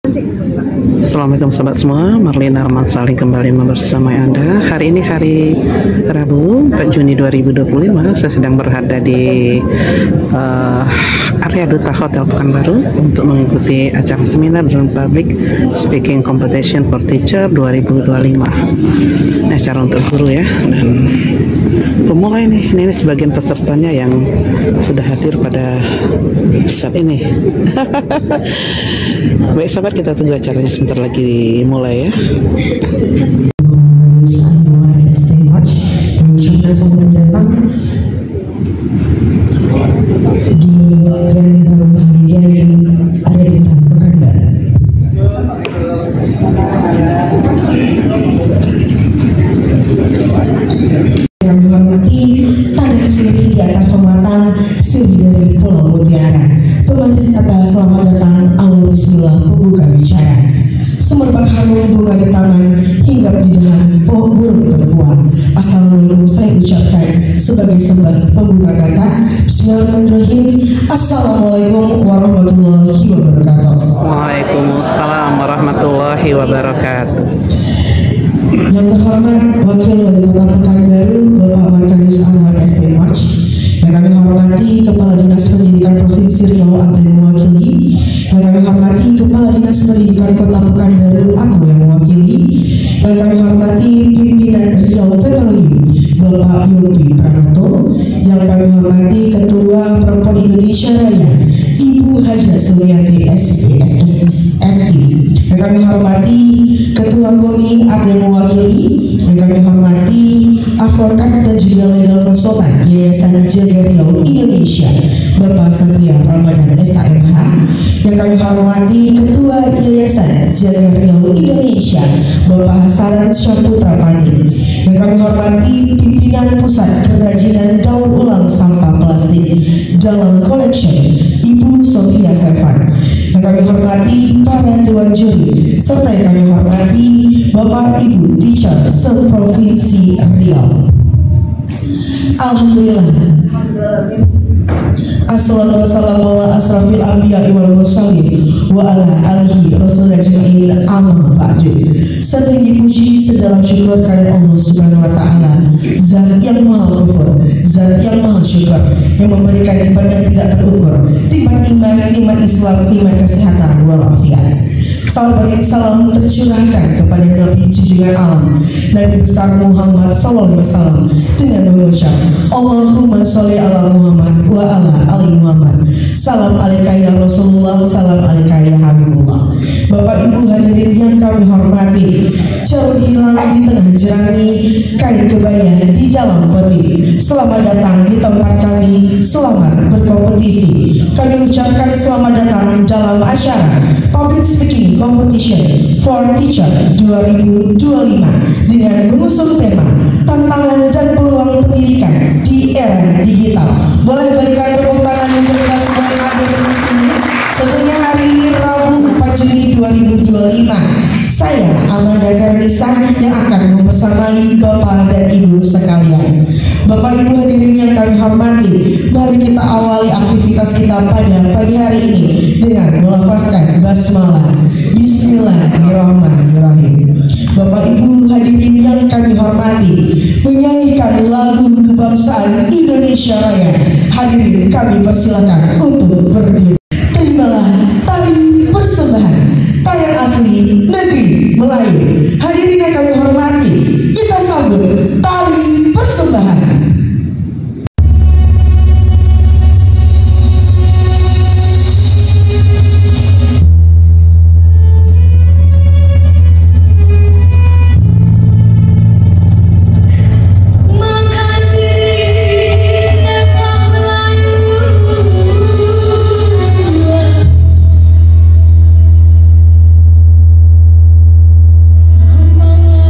Assalamualaikum sahabat semua, Marlina Arman Saling kembali bersama Anda. Hari ini hari Rabu 4 Juni 2025. Saya sedang berada di area Duta Hotel Pekanbaru untuk mengikuti acara seminar dan public speaking competition for teacher 2025. Ini acara untuk guru ya, dan pemulai nih, ini sebagian pesertanya yang sudah hadir pada saat ini. Baik sahabat, kita tunggu acaranya sebentar lagi mulai ya. Selamat datang di Grand Bahagia area kita Pekanbaru. Kami hormati tanda siri di atas pematang siri dari Pulau Mutiara. Pemantis kata selamat datang, awal bismillah pembuka bicara. Semerbak harum bunga di taman hingga di dahan pohon burung perempuan. Assalamualaikum saya ucapkan sebagai sembah pembuka kata. Bismillahirrahmanirrahim. Assalamualaikum warahmatullahi wabarakatuh. Waalaikumsalam warahmatullahi wabarakatuh. Yang terhormat Wakil Wali Kota Pekanbaru Bapak Markadis Anwar SD March. Yang kami hormati Kepala Dinas Pendidikan Provinsi Riau atau yang mewakili. Yang kami hormati Kepala Dinas Pendidikan Kota Pekanbaru atau yang mewakili. Yang kami hormati Pimpinan Riau Petroleum Bapak Yopi Pranoto. Yang kami hormati Ketua Perempuan Indonesia Raya Ibu Haja Sulianti SPSSI. Yang kami hormati Ketua KONI atau yang mewakili. Yang kami hormati advokat dan juga legal konsultan Yayasan Jaga Riau Indonesia Bapak Satria Ramadan SAMH. Yang kami hormati Ketua Yayasan Jaga Riau Indonesia Bapak Hasaran Syahputra Pani. Yang kami hormati pimpinan Pusat Kerajinan Daur Ulang Sampah Plastik Dalam Collection Ibu Sofia Sevan. Yang kami hormati para dewan juri serta yang kami hormati Bapak Ibu teacher seprovinsi Riau. Alhamdulillah. Assalatu wassalamu ala asrafil anbiya wal mursalin wa ala alihi rasul ajmain amma ba'du. Setinggi puji sedalam syukur kepada Allah Subhanahu wa taala, Zat yang Maha Ghafur, Zat yang Maha Syukur, yang memberikan nikmat yang tidak terukur, nikmat iman, nikmat Islam, nikmat kesehatan walafiat. Salam tercurahkan kepada Nabi junjungan alam, Nabi besar Muhammad sallallahu alaihi wasallam, dengan mengucap Allahumma sholli ala Muhammad wa ala ali Muhammad. Salam alaika ya Rasulullah, salam alaika ya Habibullah. Bapak Ibu hadirin yang kami hormati, jauh hilang di tengah jerami kain kebaya di dalam peti. Selamat datang di tempat kami, selamat berkompetisi. Kami ucapkan selamat datang dalam acara Public Speaking Competition for Teacher 2025 dengan mengusung tema tantangan dan peluang pendidikan di era digital. Boleh berikan tepuk tangan untuk kita semua yang ada di sini. Tentunya hari ini Rabu 4 Juni 2025. Saya Amanda Garnisa yang akan membersamai Bapak dan Ibu sekalian. Bapak Ibu hadirin yang kami hormati, mari kita awali aktivitas kita pada pagi hari ini dengan melafazkan basmalah. Bismillahirrahmanirrahim. Bapak Ibu hadirin yang kami hormati, menyanyikan lagu kebangsaan Indonesia Raya. Hadirin kami persilakan untuk berdiri. Terimalah tari persembahan tarian asli negeri Melayu. Hadirin yang kami hormati, kita sambut tari persembahan. Lambang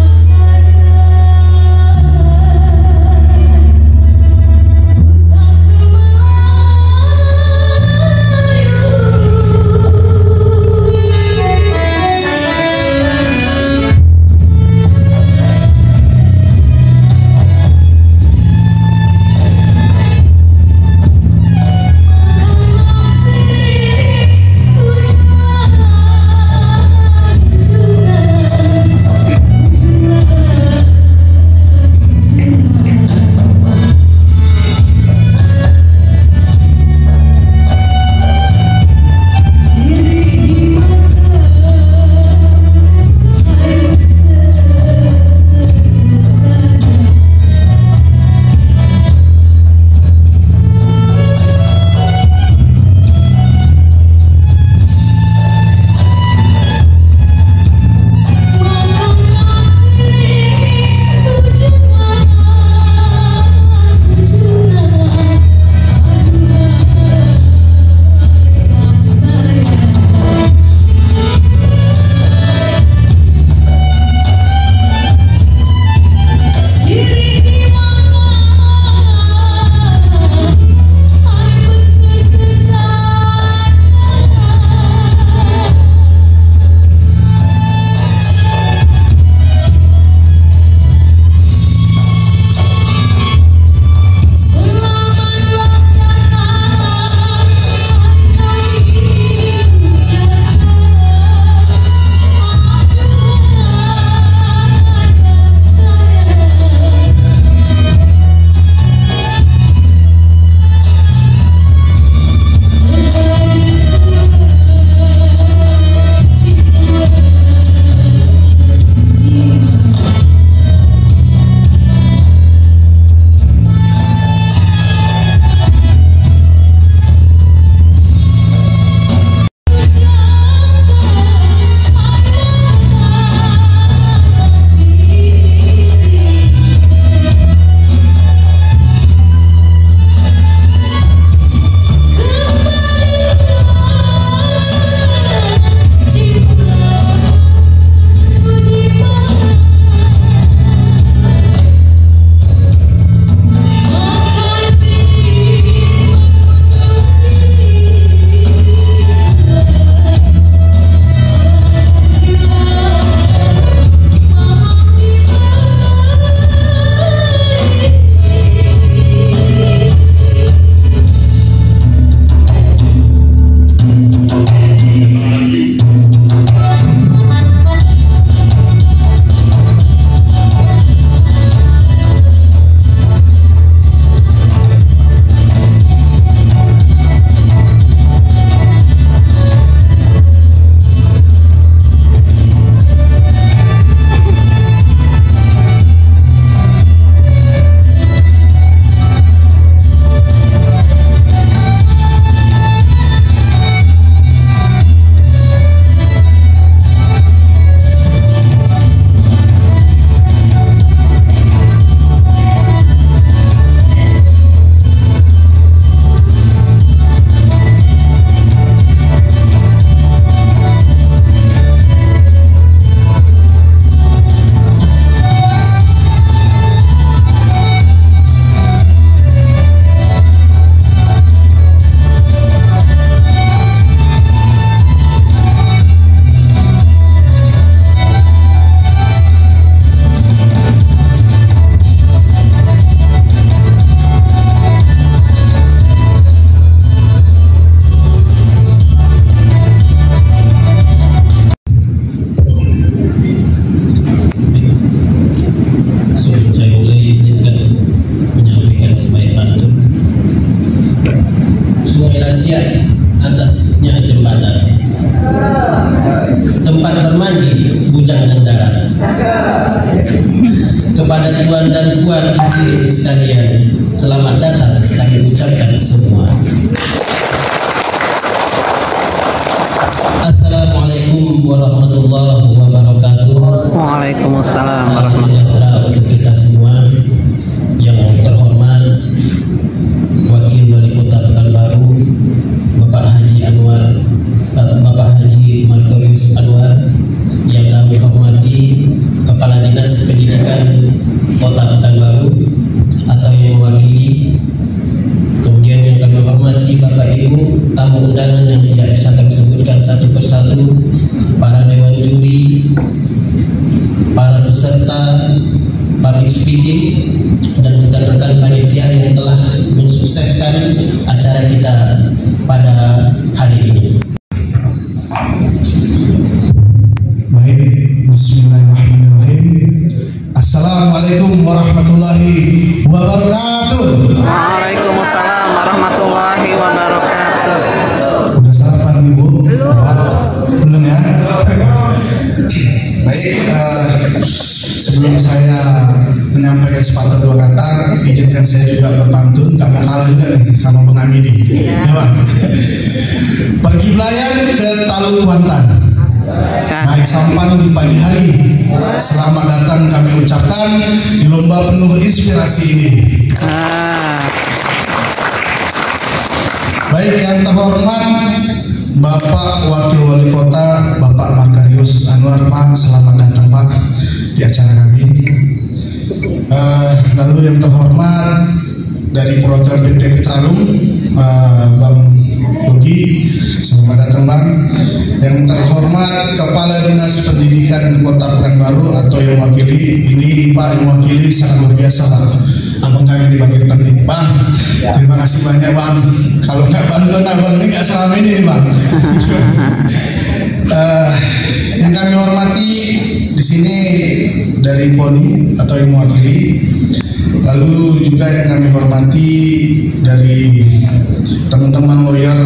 tempat bermandi bujang dan darah. Kepada tuan dan puan hadirin sekalian, selamat datang kami ucapkan semua. Assalamualaikum warahmatullahi wabarakatuh. Waalaikumsalam Salam warahmatullahi sejahtera untuk kita semua. Yang terhormat Wakil Wali Kota Pekanbaru Bapak Haji Anwar, Bapak Haji Markarius Anwar, yang kami hormati Kepala Dinas Pendidikan Kota Pekanbaru atau yang mewakili. Kemudian yang kami hormati Bapak Ibu tamu undangan yang tidak bisa kami sebutkan satu persatu, para dewan juri, para peserta, public speaking, dan rekan-rekan panitia yang telah mensukseskan acara kita pada hari ini. Baik, bismillahirrahmanirrahim. Assalamualaikum warahmatullahi wabarakatuh. Waalaikumsalam warahmatullahi wabarakatuh. Udah sarapan Ibu? Belum ya? Baik, sebelum saya menyampaikan sepatah dua kata, izinkan saya juga berpantun, gak mau kalah juga nih sama Bung Amidi. Ya Bang? Pergi belayar ke Taluk Kuantan, naik sampan di pagi hari. Selamat datang kami ucapkan di lomba penuh inspirasi ini. Baik, yang terhormat Bapak Wakil Wali Kota Bapak Markarius Anwar, Pak, selamat datang Pak di acara kami. Lalu yang terhormat dari program PT Petralum, Bang Yogi, selamat datang Bang. Yang terhormat Kepala Dinas Pendidikan Kota Pekanbaru atau yang mewakili, ini Pak yang mewakili sangat luar biasa Pak. Abang kami dipanggil penting Bang. Terima kasih banyak Bang. Kalau nggak bantuan abang ini nggak selama ini nih Bang. Yang kami hormati di sini dari KONI atau yang mewakili. Lalu juga yang kami hormati dari teman-teman lawyer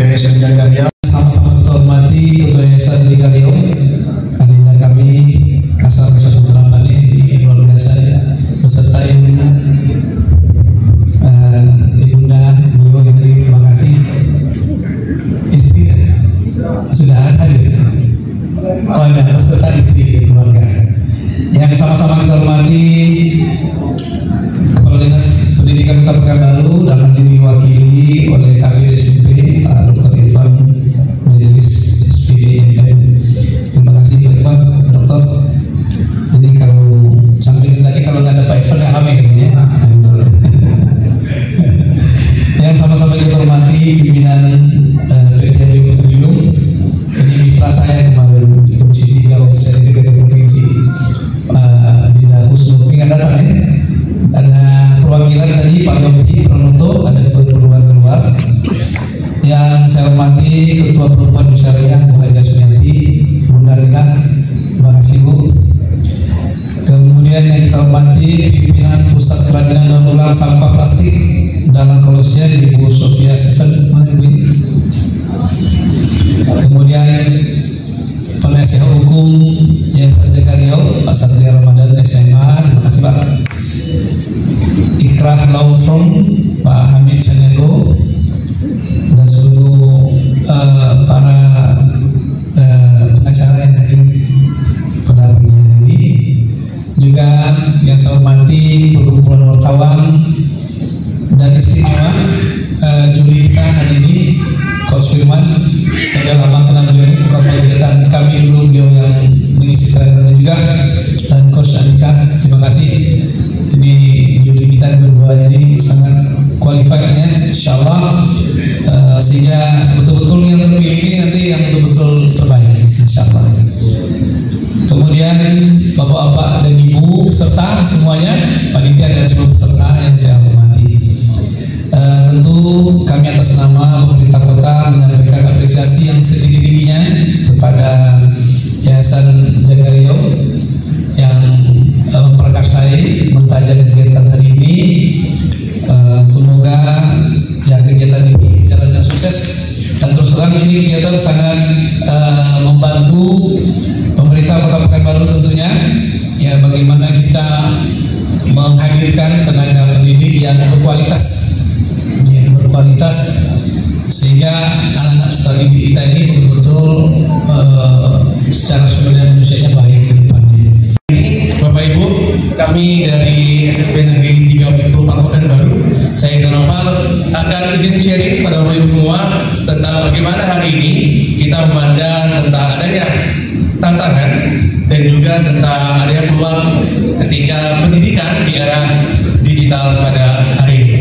Yayasan Jaga Riau. Sama-sama kita hormati Ketua Yayasan Jaga Riau, adinda kami Kasar Saputra Pane di luar biasa ya, beserta ibunda beliau yang hadir, terima kasih. Istri sudah hadir. Oh ya, beserta istri keluarga. Yang sama-sama kita hormati Kepala Dinas Pendidikan Kota Pekanbaru, dan ini diwakili oleh Kabid SMP Pak Dr. Irfan Majelis SPD MM. Terima kasih Pak Irfan, Dokter. Ini kalau samping tadi kalau nggak ada Pak Irfan nggak rame gitu ya. Yang sama-sama kita hormati pimpinan PT Petroleum. Ini mitra saya kemarin di Komisi 3 waktu saya di DPD Provinsi. Dinda Husnul nggak datang ya. Ada perwakilan tadi Pak Yogi Pranoto, ada keperluan keluar. Yang saya hormati Ketua Perempuan Syariah Bu Haja Sumiati, Bunda Rina, terima kasih Bu. Kemudian yang kita hormati pimpinan Pusat Kerajinan Daur Ulang Sampah Plastik dalam Kolosial Ibu Sofia Seven, mana Ibu ini? Kemudian penasihat hukum Yayasan Jaga Riau Pak Satria Ramadan SMA, terima kasih Pak. Ikrah Law Firm Pak Hamid Sanyago, dan seluruh para pengacara yang hadir pada pagi hari ini. Juga yang saya hormati perkumpulan wartawan dan istimewa juri kita hari ini, Coach Firman. Saya lama kenal beliau, beberapa kegiatan kami dulu beliau yang mengisi trainernya juga, dan Coach Andika, terima kasih. Ini juri kita berdua ini sangat qualified-nya, insya Allah, sehingga betul-betul yang terpilih ini nanti yang betul-betul terbaik, insya Allah. Kemudian Bapak-bapak dan Ibu serta semuanya, panitia dan seluruh peserta yang saya hormati. Tentu kami atas nama pemerintah kota menyampaikan apresiasi yang setinggi-tingginya kepada Yayasan Jaga Riau yang memperkasai mentajam kegiatan hari ini. Semoga ya kegiatan ini berjalan dengan sukses, dan terus terang ini kegiatan sangat membantu menghadirkan tenaga pendidik yang berkualitas, sehingga anak-anak peserta didik kita ini betul-betul secara sumber daya manusianya baik ke depannya. Bapak Ibu, kami dari PNRI 34 Pekanbaru, saya Zanopal akan izin sharing pada Bapak Ibu semua tentang bagaimana hari ini kita memandang tentang adanya tantangan dan juga tentang adanya peluang ketika pendidikan di era digital pada hari ini.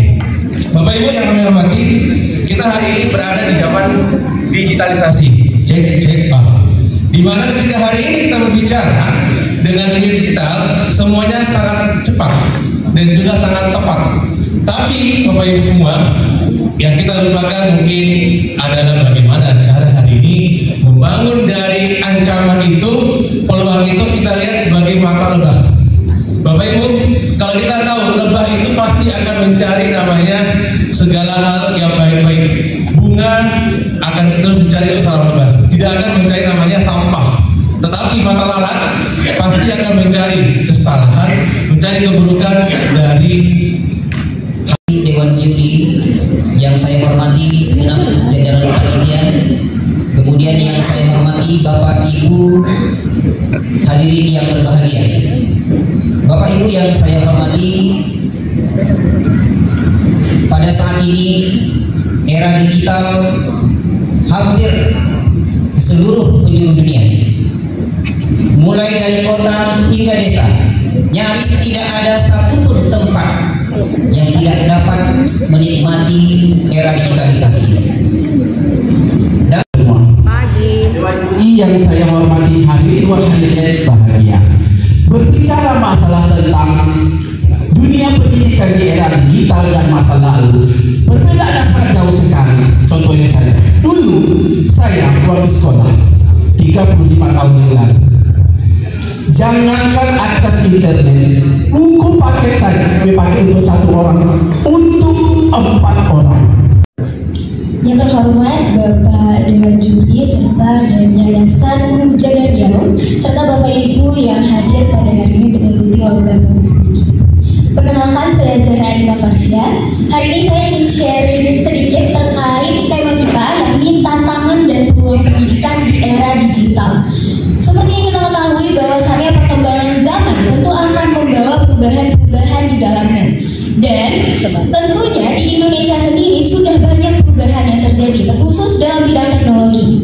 Bapak Ibu yang kami hormati, kita hari ini berada di zaman digitalisasi. Di mana ketika hari ini kita berbicara dengan dunia digital, semuanya sangat cepat dan juga sangat tepat. Tapi Bapak Ibu semua, yang kita lupakan mungkin adalah bagaimana cara hari ini membangun dari ancaman itu, peluang itu kita lihat sebagai mata lebah. Bapak Ibu, kalau kita tahu lebah itu pasti akan mencari namanya segala hal yang baik-baik. Bunga akan terus mencari usaha lebah, tidak akan mencari namanya sampah. Tetapi mata lalat pasti akan mencari kesalahan, mencari keburukan dari Dewan Juri yang saya hormati segenap jajaran panitia, kemudian yang saya hormati Bapak Ibu hadirin yang berbahagia. Bapak Ibu yang saya hormati, pada saat ini era digital hampir ke seluruh penjuru dunia, mulai dari kota hingga desa, nyaris tidak ada satupun tempat yang tidak dapat menikmati era digitalisasi ini. Dan semua yang saya hormati hadirin wal hadirat bahagia, berbicara masalah tentang dunia pendidikan di era digital dan masa lalu, perbedaannya sangat jauh sekali. Contohnya saja, dulu saya waktu sekolah 35 tahun yang lalu, jangankan akses internet, buku paket saja dipakai untuk 1 orang, untuk 4 orang. Yang terhormat Bapak Dewan Juri serta dan Yayasan Jaga Riau, serta Bapak Ibu yang hadir pada hari ini untuk mengikuti lomba bagus begini. Perkenalkan, saya Zahra Adina Farsya. Hari ini saya ingin sharing sedikit terkait tema kita, yakni tantangan dan peluang pendidikan di era digital. Seperti yang kita ketahui bahwasannya perkembangan zaman tentu akan membawa perubahan-perubahan di dalamnya. Dan tentunya di Indonesia sendiri sudah banyak perubahan yang terjadi, terkhusus dalam bidang teknologi.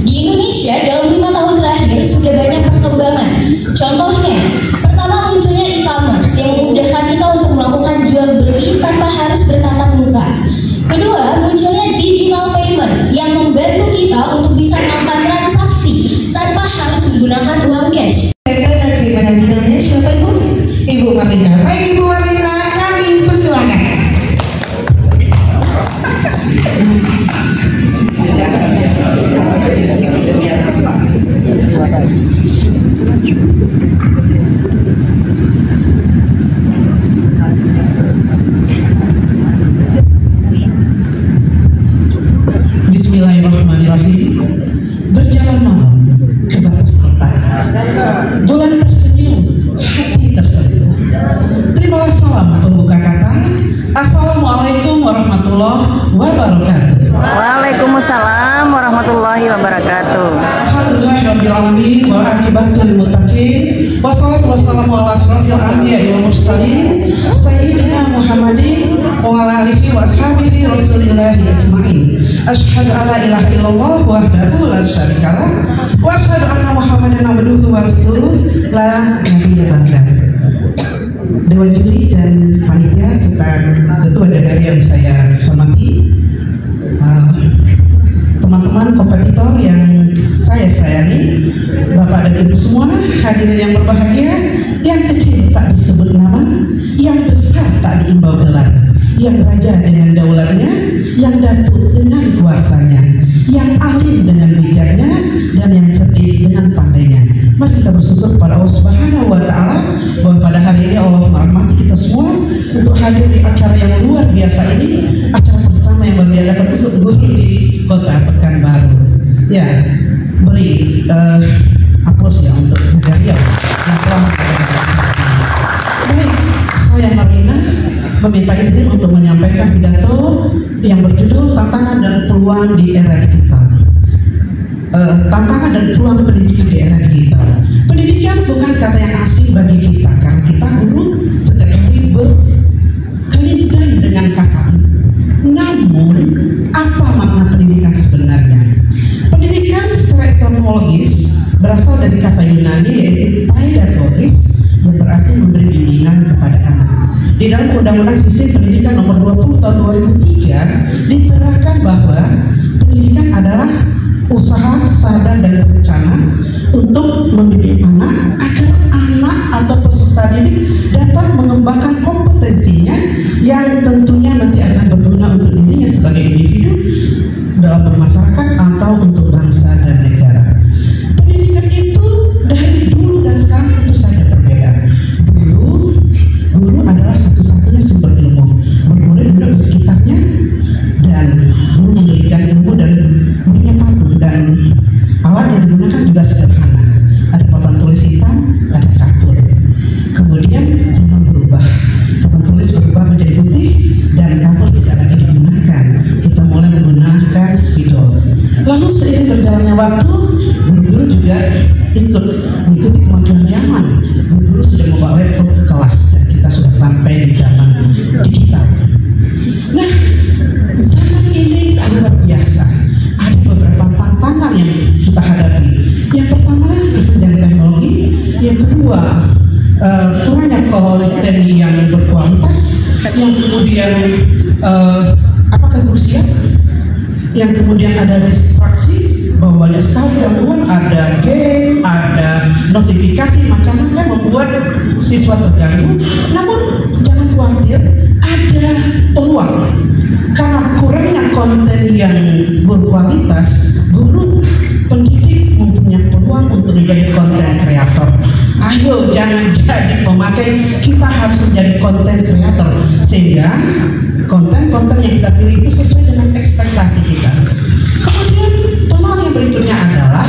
Di Indonesia dalam 5 tahun terakhir sudah banyak perkembangan. Contohnya, pertama munculnya e-commerce yang memudahkan kita untuk melakukan jual beli tanpa harus bertatap muka. Kedua, munculnya digital payment yang membantu kita untuk bisa melakukan transaksi tanpa harus menggunakan uang cash. Dari Badan Bidangnya siapa Ibu? Ibu Marlina. Baik Ibu Marlina, kami persilakan. Bismillahirrahmanirrahim. Berjalan malam ke batas kota, bulan tersenyum, hati tersentuh. Terimalah salam pembuka kata. Assalamualaikum warahmatullahi wabarakatuh. Waalaikumsalam warahmatullahi wabarakatuh. Alhamdulillahirabbil alamin wal aqibatu lil muttaqin. Wassalatu wassalamu ala asyrofil anbiya'i wal mursalin sayyidina Muhammadin wa ala alihi wa ashabihi rasulillahi ajmain. Asyhadu alla ilaha illallah wahdahu la syarikalah wa asyhadu anna Muhammadan abduhu wa rasuluh la nabiyya ba'dah. Dewan Juri dan panitia serta ketua jaga yang saya hormati, teman-teman kompetitor yang saya sayangi, Bapak dan Ibu semua, hadirin yang berbahagia, yang kecil tak disebut nama, yang besar tak diimbau gelar, yang raja dengan daulatnya, yang datuk dengan kuasanya, yang alim dengan bijaknya, dan yang cerdik dengan pandainya. Mari kita bersyukur kepada Allah Subhanahu wa Ta'ala bahwa pada hari ini Allah merahmati kita semua untuk hadir di acara yang luar biasa ini, acara pertama yang diadakan untuk guru di Kota Pekanbaru. Ya, beri aplaus ya untuk Jaga Riau yang telah. Baik, saya perkembangan di era digital. Tantangan dan peluang pendidikan di era digital. Pendidikan bukan kata yang asing bagi kita, karena kita dulu setiap hari berkelindan dengan kata itu. Namun, apa makna pendidikan sebenarnya? Pendidikan secara etimologis berasal dari kata Yunani yaitu paidagogis, yang berarti memberi bimbingan kepada anak. Di dalam Undang-Undang Sistem Pendidikan Nomor 20 Tahun 2003 diterangkan bahwa pendidikan adalah usaha sadar dan terencana untuk mendidik anak agar anak atau peserta didik dapat mengembangkan kompetensinya yang tentunya nanti akan berguna untuk dirinya sebagai individu dalam bermasyarakat atau untuk bangsa dan negara. Pendidikan itu dari dulu dan sekarang tentu saja berbeda. Dulu guru adalah satu-satunya sumber ilmu, bermurid duduk di sekitarnya dan guru memberikan ilmu dan muridnya patuh, dan alat yang digunakan juga sederhana, ada papan tulis hitam, ada kartu. Kemudian zaman berubah, papan tulis berubah menjadi putih dan kartu tidak lagi digunakan, kita mulai menggunakan spidol. Lalu seiring berjalannya waktu, guru-guru juga ikut mengikuti kemajuan zaman. Guru-guru sudah membawa laptop ke kelas dan kita sudah sampai di zaman digital. Nah, zaman ini luar biasa. Ada beberapa tantangan yang kita hadapi. Yang pertama, kesenjangan teknologi. Yang kedua, kurangnya konten yang berkualitas. Yang kemudian, apakah guru siap? Yang kemudian ada distraksi, bahwa banyak sekali gangguan, ada game, ada notifikasi, macam-macam membuat siswa terganggu. Namun jangan khawatir, ada peluang. Karena kurangnya konten yang berkualitas, guru pendidik mempunyai peluang untuk menjadi konten kreator. Ayo jangan jadi pemakai, kita harus menjadi konten kreator sehingga konten-konten yang kita pilih itu sesuai dengan ekspektasi kita. Kemudian peluang yang berikutnya adalah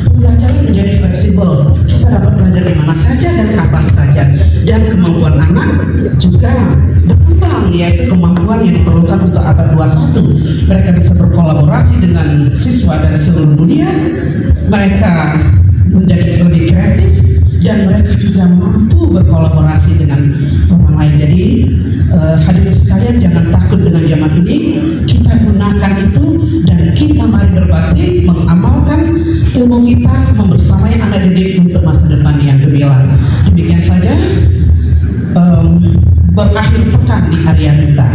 pembelajaran menjadi fleksibel. Kita dapat belajar di mana saja dan kapan saja, dan kemampuan anak juga berkembang, yaitu kemampuan yang diperlukan untuk abad 21. Mereka bisa berkolaborasi dengan siswa dari seluruh dunia, mereka menjadi lebih kreatif, dan mereka juga mampu berkolaborasi dengan orang lain. Jadi hadirin sekalian, jangan takut dengan zaman ini, kita gunakan itu dan kita mari berbakti mengamalkan ilmu kita, membersamai anak didik untuk masa depan yang gemilang. Demikian saja berakhir pekan di Arianita.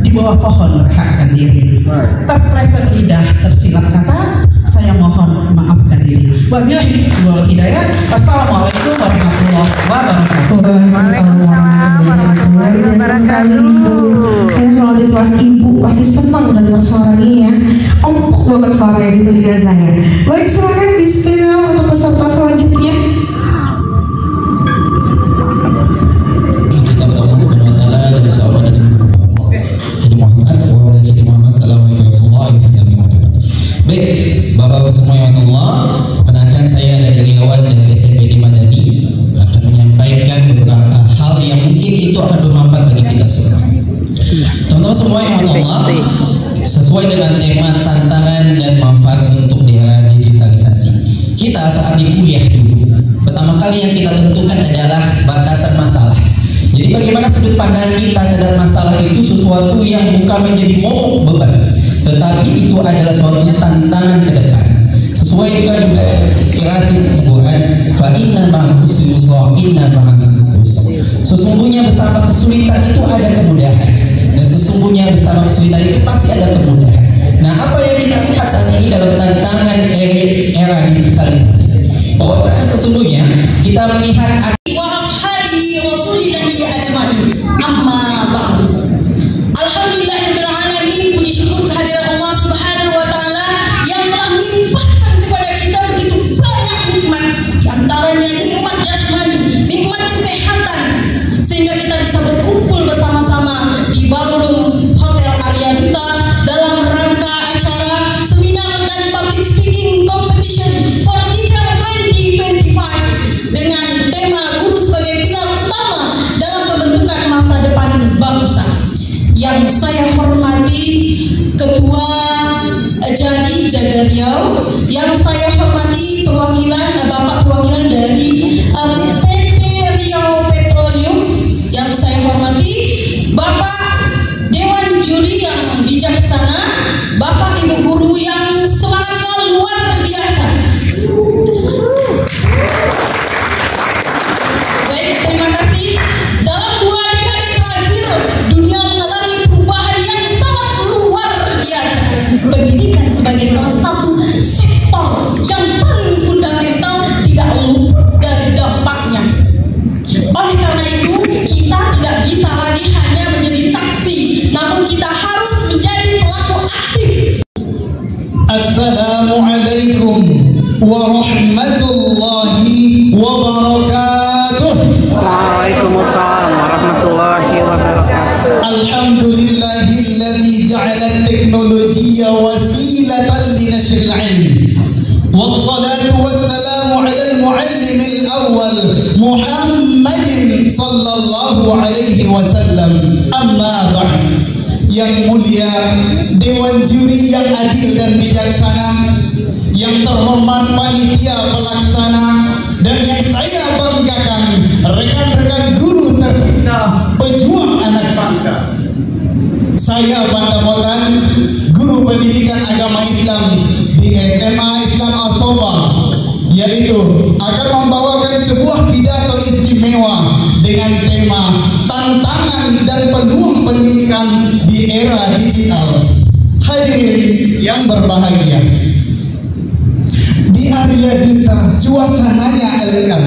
Di bawah pohon merehatkan diri, terpleset lidah tersilap kata, saya mohon maafkan diri. Wabillahi wal hidayah. Wassalamualaikum warahmatullahi wabarakatuh. Waalaikumsalam warahmatullahi wabarakatuh. Saya kalau di kelas ibu pasti senang dengar suaranya ya. Empuk banget suaranya di telinga saya. Baik, silakan di studio untuk peserta selanjutnya. Kita berdoa kepada Allah dan sahabat dan Nabi Muhammad wa Nabi Muhammad sallallahu alaihi wasallam. Baik, Bapak-Bapak semua yang Allah, perkenalkan saya dari Riawan dari SMP Madani akan menyampaikan beberapa hal yang mungkin itu akan bermanfaat bagi kita semua. Teman-teman semua yang Allah, sesuai dengan tema tantangan dan manfaat untuk di era digitalisasi. Kita saat di kuliah dulu, pertama kali yang kita tentukan adalah batasan masalah. Jadi bagaimana sudut pandang kita terhadap masalah itu sesuatu yang bukan menjadi momok beban, tetapi itu adalah suatu tantangan ke depan. Sesuai juga inspirasi Tuhan, fa inna ma'al usri yusra, inna ma'al usri. Sesungguhnya bersama kesulitan itu ada kemudahan, dan sesungguhnya bersama kesulitan itu pasti ada kemudahan. Nah, apa yang kita lihat saat ini dalam tantangan era digitalisasi, bahwasanya sesungguhnya kita melihat dengan tema warahmatullahi wabarakatuh. Waalaikumsalam warahmatullahi wabarakatuh. Alhamdulillahilladzi ja'ala at-teknologiya wasilatan li nashril 'ilm. Wassalatu wassalamu 'ala al-mu'allim al-awwal Muhammadin sallallahu alaihi wasallam. Amma ba'd. Yang mulia Dewan Juri yang adil dan bijaksana, yang terhormat panitia pelaksana, dan yang saya banggakan rekan-rekan guru tercinta pejuang anak bangsa. Saya Banda Motan, guru pendidikan agama Islam di SMA Islam As-Sofa, yaitu akan membawakan sebuah pidato istimewa dengan tema tantangan dan peluang pendidikan di era digital. Hadirin yang berbahagia, di Arya Duta suasananya elegan,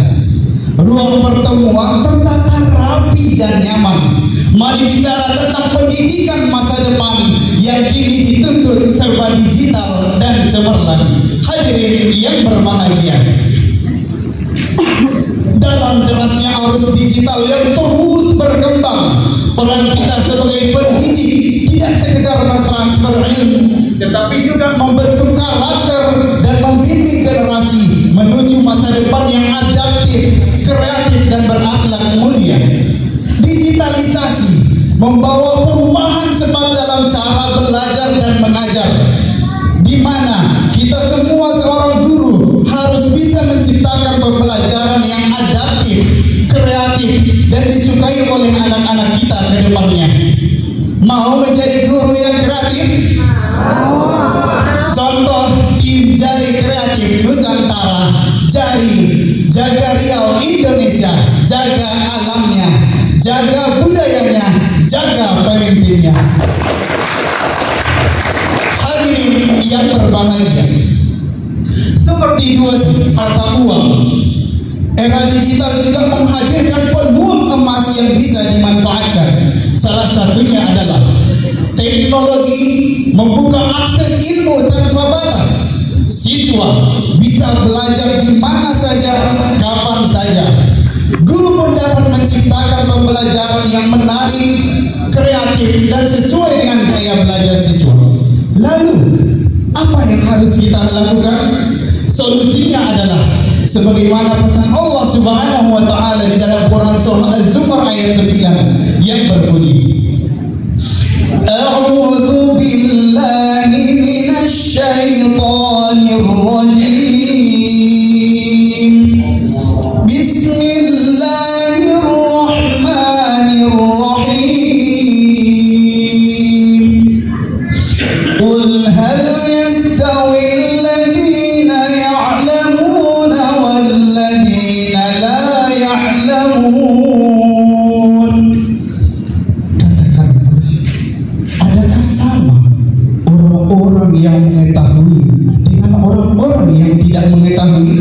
ruang pertemuan tertata rapi dan nyaman. Mari bicara tentang pendidikan masa depan yang kini dituntut serba digital dan cemerlang. Hadirin yang berbahagia, dalam derasnya arus digital yang terus berkembang, peran kita sebagai pendidik tidak sekedar mentransfer ilmu, tetapi juga membentuk karakter dan membimbing generasi menuju masa depan yang adaptif, kreatif, dan berakhlak mulia. Digitalisasi membawa perubahan cepat dalam cara belajar dan mengajar, di mana kita semua seorang guru harus bisa menciptakan pembelajaran yang adaptif, kreatif, dan disukai oleh anak-anak kita ke depannya. Mau menjadi guru yang kreatif? Contoh tim Jari Kreatif Nusantara. Jari, jaga Riau Indonesia, jaga alamnya, jaga budayanya, jaga pemimpinnya. Hadirin yang berbahagia, seperti dua mata uang, era digital juga menghadirkan peluang emas yang bisa dimanfaatkan. Salah satunya adalah teknologi membuka akses ilmu tanpa batas. Siswa bisa belajar di mana saja, kapan saja. Guru pun dapat menciptakan pembelajaran yang menarik, kreatif, dan sesuai dengan gaya belajar siswa. Lalu, apa yang harus kita lakukan? Solusinya adalah sebagaimana pesan Allah Subhanahu wa taala di dalam Quran surah Az-Zumar ayat 9 yang berbunyi, A'udzu billahi minasy syaithanir rajim. Bismillahirrahmanirrahim. Qul hal yastawi alladhina ya'lamuna wal ladhina la ya'lamun. Katakan, adakah sama orang-orang yang mengetahui dengan orang-orang yang tidak mengetahui?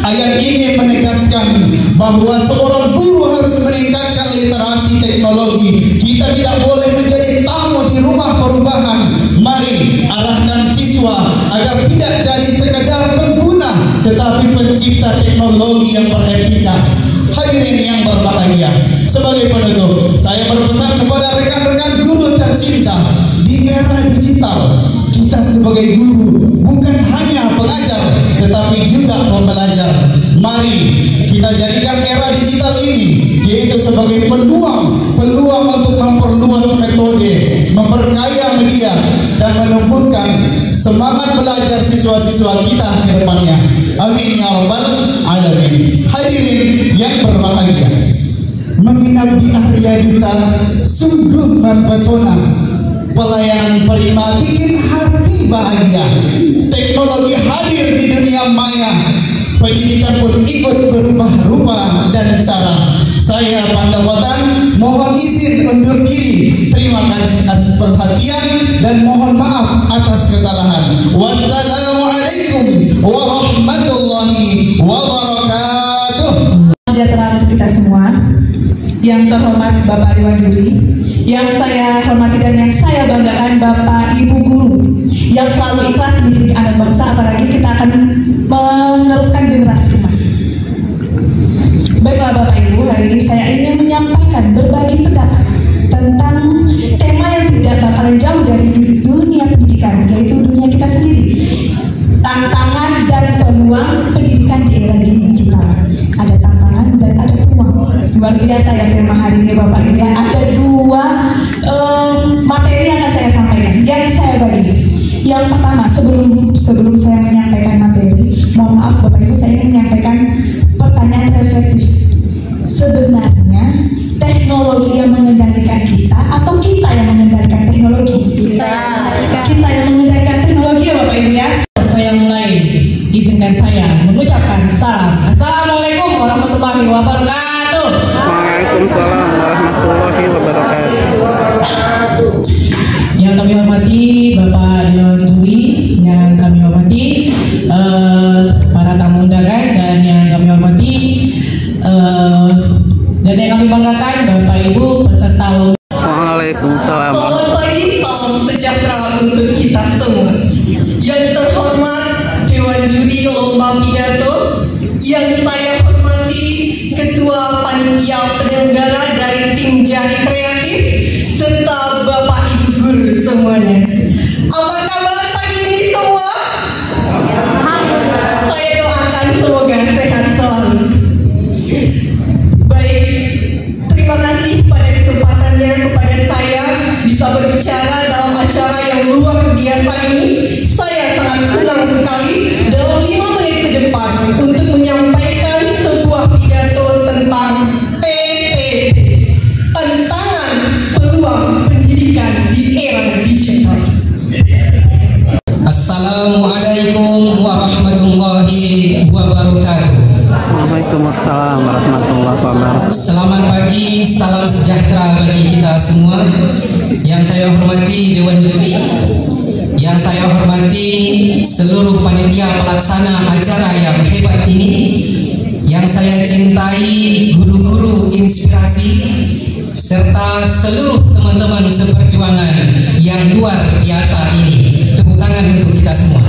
Ayat ini menegaskan bahwa seorang guru harus meningkatkan literasi teknologi. Kita tidak boleh menjadi tamu di rumah perubahan. Mari arahkan siswa agar tidak jadi sekedar pengguna, tetapi pencipta teknologi yang beretika. Hadirin yang berbahagia, sebagai penutup, saya berpesan kepada rekan-rekan guru tercinta, di era digital, kita sebagai guru bukan hanya pengajar, tetapi juga pembelajar. Mari kita jadikan era digital ini yaitu sebagai peluang untuk memperluas metode, memperkaya media, dan menumbuhkan semangat belajar siswa-siswa kita ke depannya. Amin ya rabbal alamin. Hadirin yang berbahagia, menginap di Arya Duta sungguh mempesona. Pelayanan prima bikin hati bahagia. Teknologi hadir di dunia maya, pendidikan pun ikut berubah rupa dan cara. Saya Banda Motan mohon izin undur diri. Terima kasih atas perhatian dan mohon maaf atas kesalahan. Wassalamualaikum warahmatullahi wabarakatuh. Sejahtera untuk kita semua. Yang terhormat Bapak Dewan Juri, yang saya hormati dan yang saya banggakan Bapak Ibu Guru yang selalu ikhlas mendidik anak bangsa, apalagi kita akan meneruskan generasi emas. Baiklah Bapak Ibu, hari ini saya ingin menyampaikan berbagi pendapat tentang tema yang tidak bakalan jauh dari dunia pendidikan, yaitu dunia kita sendiri. Tantangan dan peluang pendidikan di era digital. Ada tantangan dan ada peluang. Luar biasa ya tema hari ini Bapak Ibu ya. Ada dua materi yang akan saya sampaikan, yang saya bagi. Yang pertama, sebelum saya menyampaikan materi, mohon maaf Bapak Ibu, saya ingin menyampaikan pertanyaan reflektif. Sebenarnya teknologi yang mengendalikan kita atau kita yang mengendalikan teknologi? Kita yang mengendalikan teknologi ya Bapak Ibu ya. Saya mulai, izinkan saya mengucapkan salam. Assalamualaikum warahmatullahi wabarakatuh. Waalaikumsalam warahmatullahi wabarakatuh. Yang kami hormati Bapak Dewan Juri, yang kami hormati para tamu undangan, dan yang kami hormati dan yang kami banggakan Bapak Ibu peserta lomba. Waalaikumsalam. Selamat pagi, salam sejahtera untuk kita semua. Yang terhormat Dewan Juri Lomba Pidato, yang saya hormati Ketua Panitia Penyelenggara dari Tim Jari Kreatif, serta Bapak Ibu Guru semuanya. Apa kabar pagi ini semua? Saya doakan semoga sehat selalu. Baik, terima kasih pada kesempatannya kepada saya bisa berbicara dalam acara yang luar biasa ini. Saya sangat senang sekali dalam 5 menit ke depan untuk menyampaikan sebuah pidato tentang TPP, tantangan peluang pendidikan di era digital. Assalamualaikum warahmatullahi wabarakatuh. Waalaikumsalam warahmatullahi wabarakatuh. Selamat pagi, salam sejahtera bagi kita semua. Yang saya hormati Dewan Juri, yang saya hormati seluruh panitia pelaksana acara yang hebat ini, yang saya cintai guru-guru inspirasi, serta seluruh teman-teman seperjuangan yang luar biasa ini. Tepuk tangan untuk kita semua.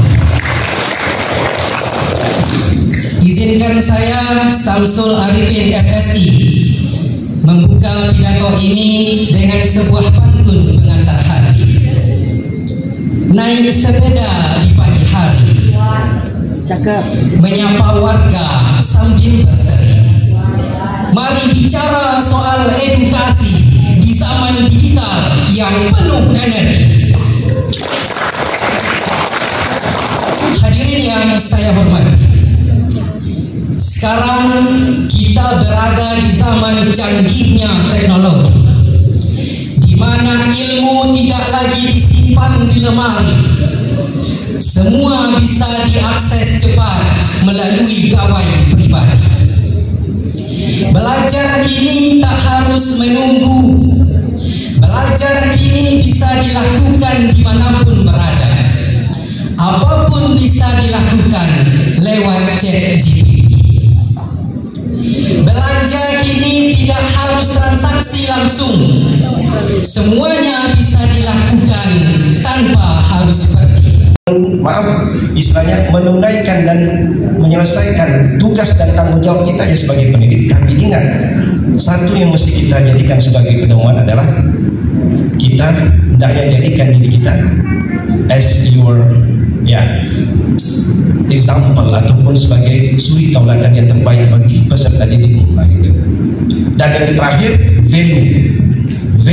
Izinkan saya Samsul Arifin SSI membuka pidato ini dengan sebuah pantun pengantar hati. Naik sepeda di pagi hari, menyapa warga sambil berseri. Mari bicara soal edukasi di zaman digital yang penuh energi. Hadirin yang saya hormati, sekarang kita berada di zaman canggihnya teknologi, di mana ilmu tidak lagi disimpan di lemari. Semua bisa diakses cepat melalui gawai pribadi. Belajar kini tak harus menunggu. Belajar kini bisa dilakukan dimanapun berada. Apapun bisa dilakukan lewat ChatGPT. Belanja kini tidak harus transaksi langsung. Semuanya bisa dilakukan tanpa harus pergi. Maaf, istilahnya menunaikan dan menyelesaikan tugas dan tanggung jawab kita ya sebagai pendidik. Tapi ingat, satu yang mesti kita jadikan sebagai pedoman adalah kita hendaknya jadikan diri kita as your example ataupun sebagai suri tauladan yang terbaik bagi peserta didik. Gitu. Dan yang terakhir, value V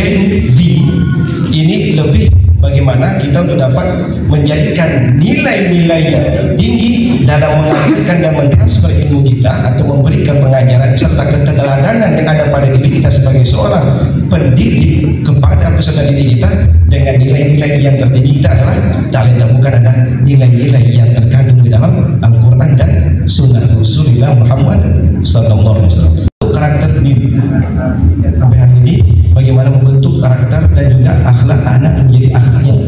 ini lebih bagaimana kita untuk dapat menjadikan nilai-nilai yang tinggi dalam mengajarkan dan mentransfer ilmu kita atau memberikan pengajaran serta keteladanan yang ada pada diri kita sebagai seorang pendidik kepada peserta didik kita dengan nilai-nilai yang tertinggi kita adalah talenta, bukan ada nilai-nilai yang terkandung di dalam Al-Quran dan Sunnah Rasulullah Muhammad SAW. Karakter diri sampai hari ini, bagaimana membentuk karakter dan juga akhlak anak menjadi akhlak yang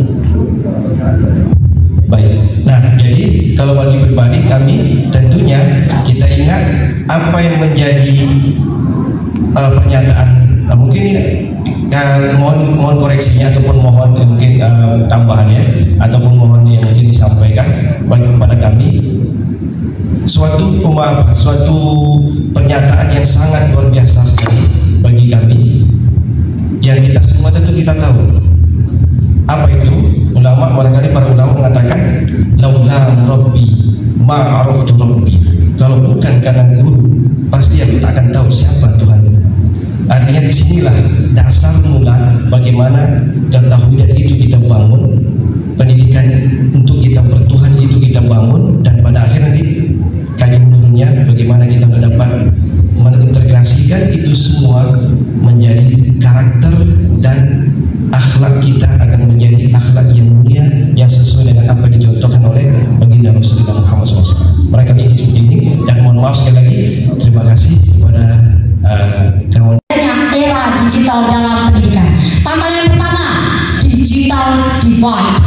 baik. Nah, jadi kalau bagi pribadi kami tentunya kita ingat apa yang menjadi pernyataan mungkin ini mohon koreksinya ataupun mohon mungkin tambahannya ataupun mohon yang mungkin disampaikan bagi kepada kami suatu pernyataan yang sangat luar biasa sekali bagi kami, yang kita semua tentu kita tahu apa itu. Ulama, barangkali para ulama mengatakan laula rabbi ma araftu rabbi, kalau bukan karena guru pasti aku tak akan tahu siapa Tuhan. Artinya disinilah dasar mula bagaimana ketahuan itu kita bangun, pendidikan untuk kita bertuhan itu kita bangun, dan pada akhir nanti kaji menurunnya bagaimana kita mendapat mengintegrasikan itu semua menjadi karakter, dan akhlak kita akan menjadi akhlak yang mulia yang sesuai dengan apa yang dicontohkan oleh baginda Rasulullah Muhammad SAW. Mereka ini seperti ini, dan mohon maaf sekali lagi, terima kasih kepada kawan. Era digital dalam pendidikan. Tantangan pertama, digital divide.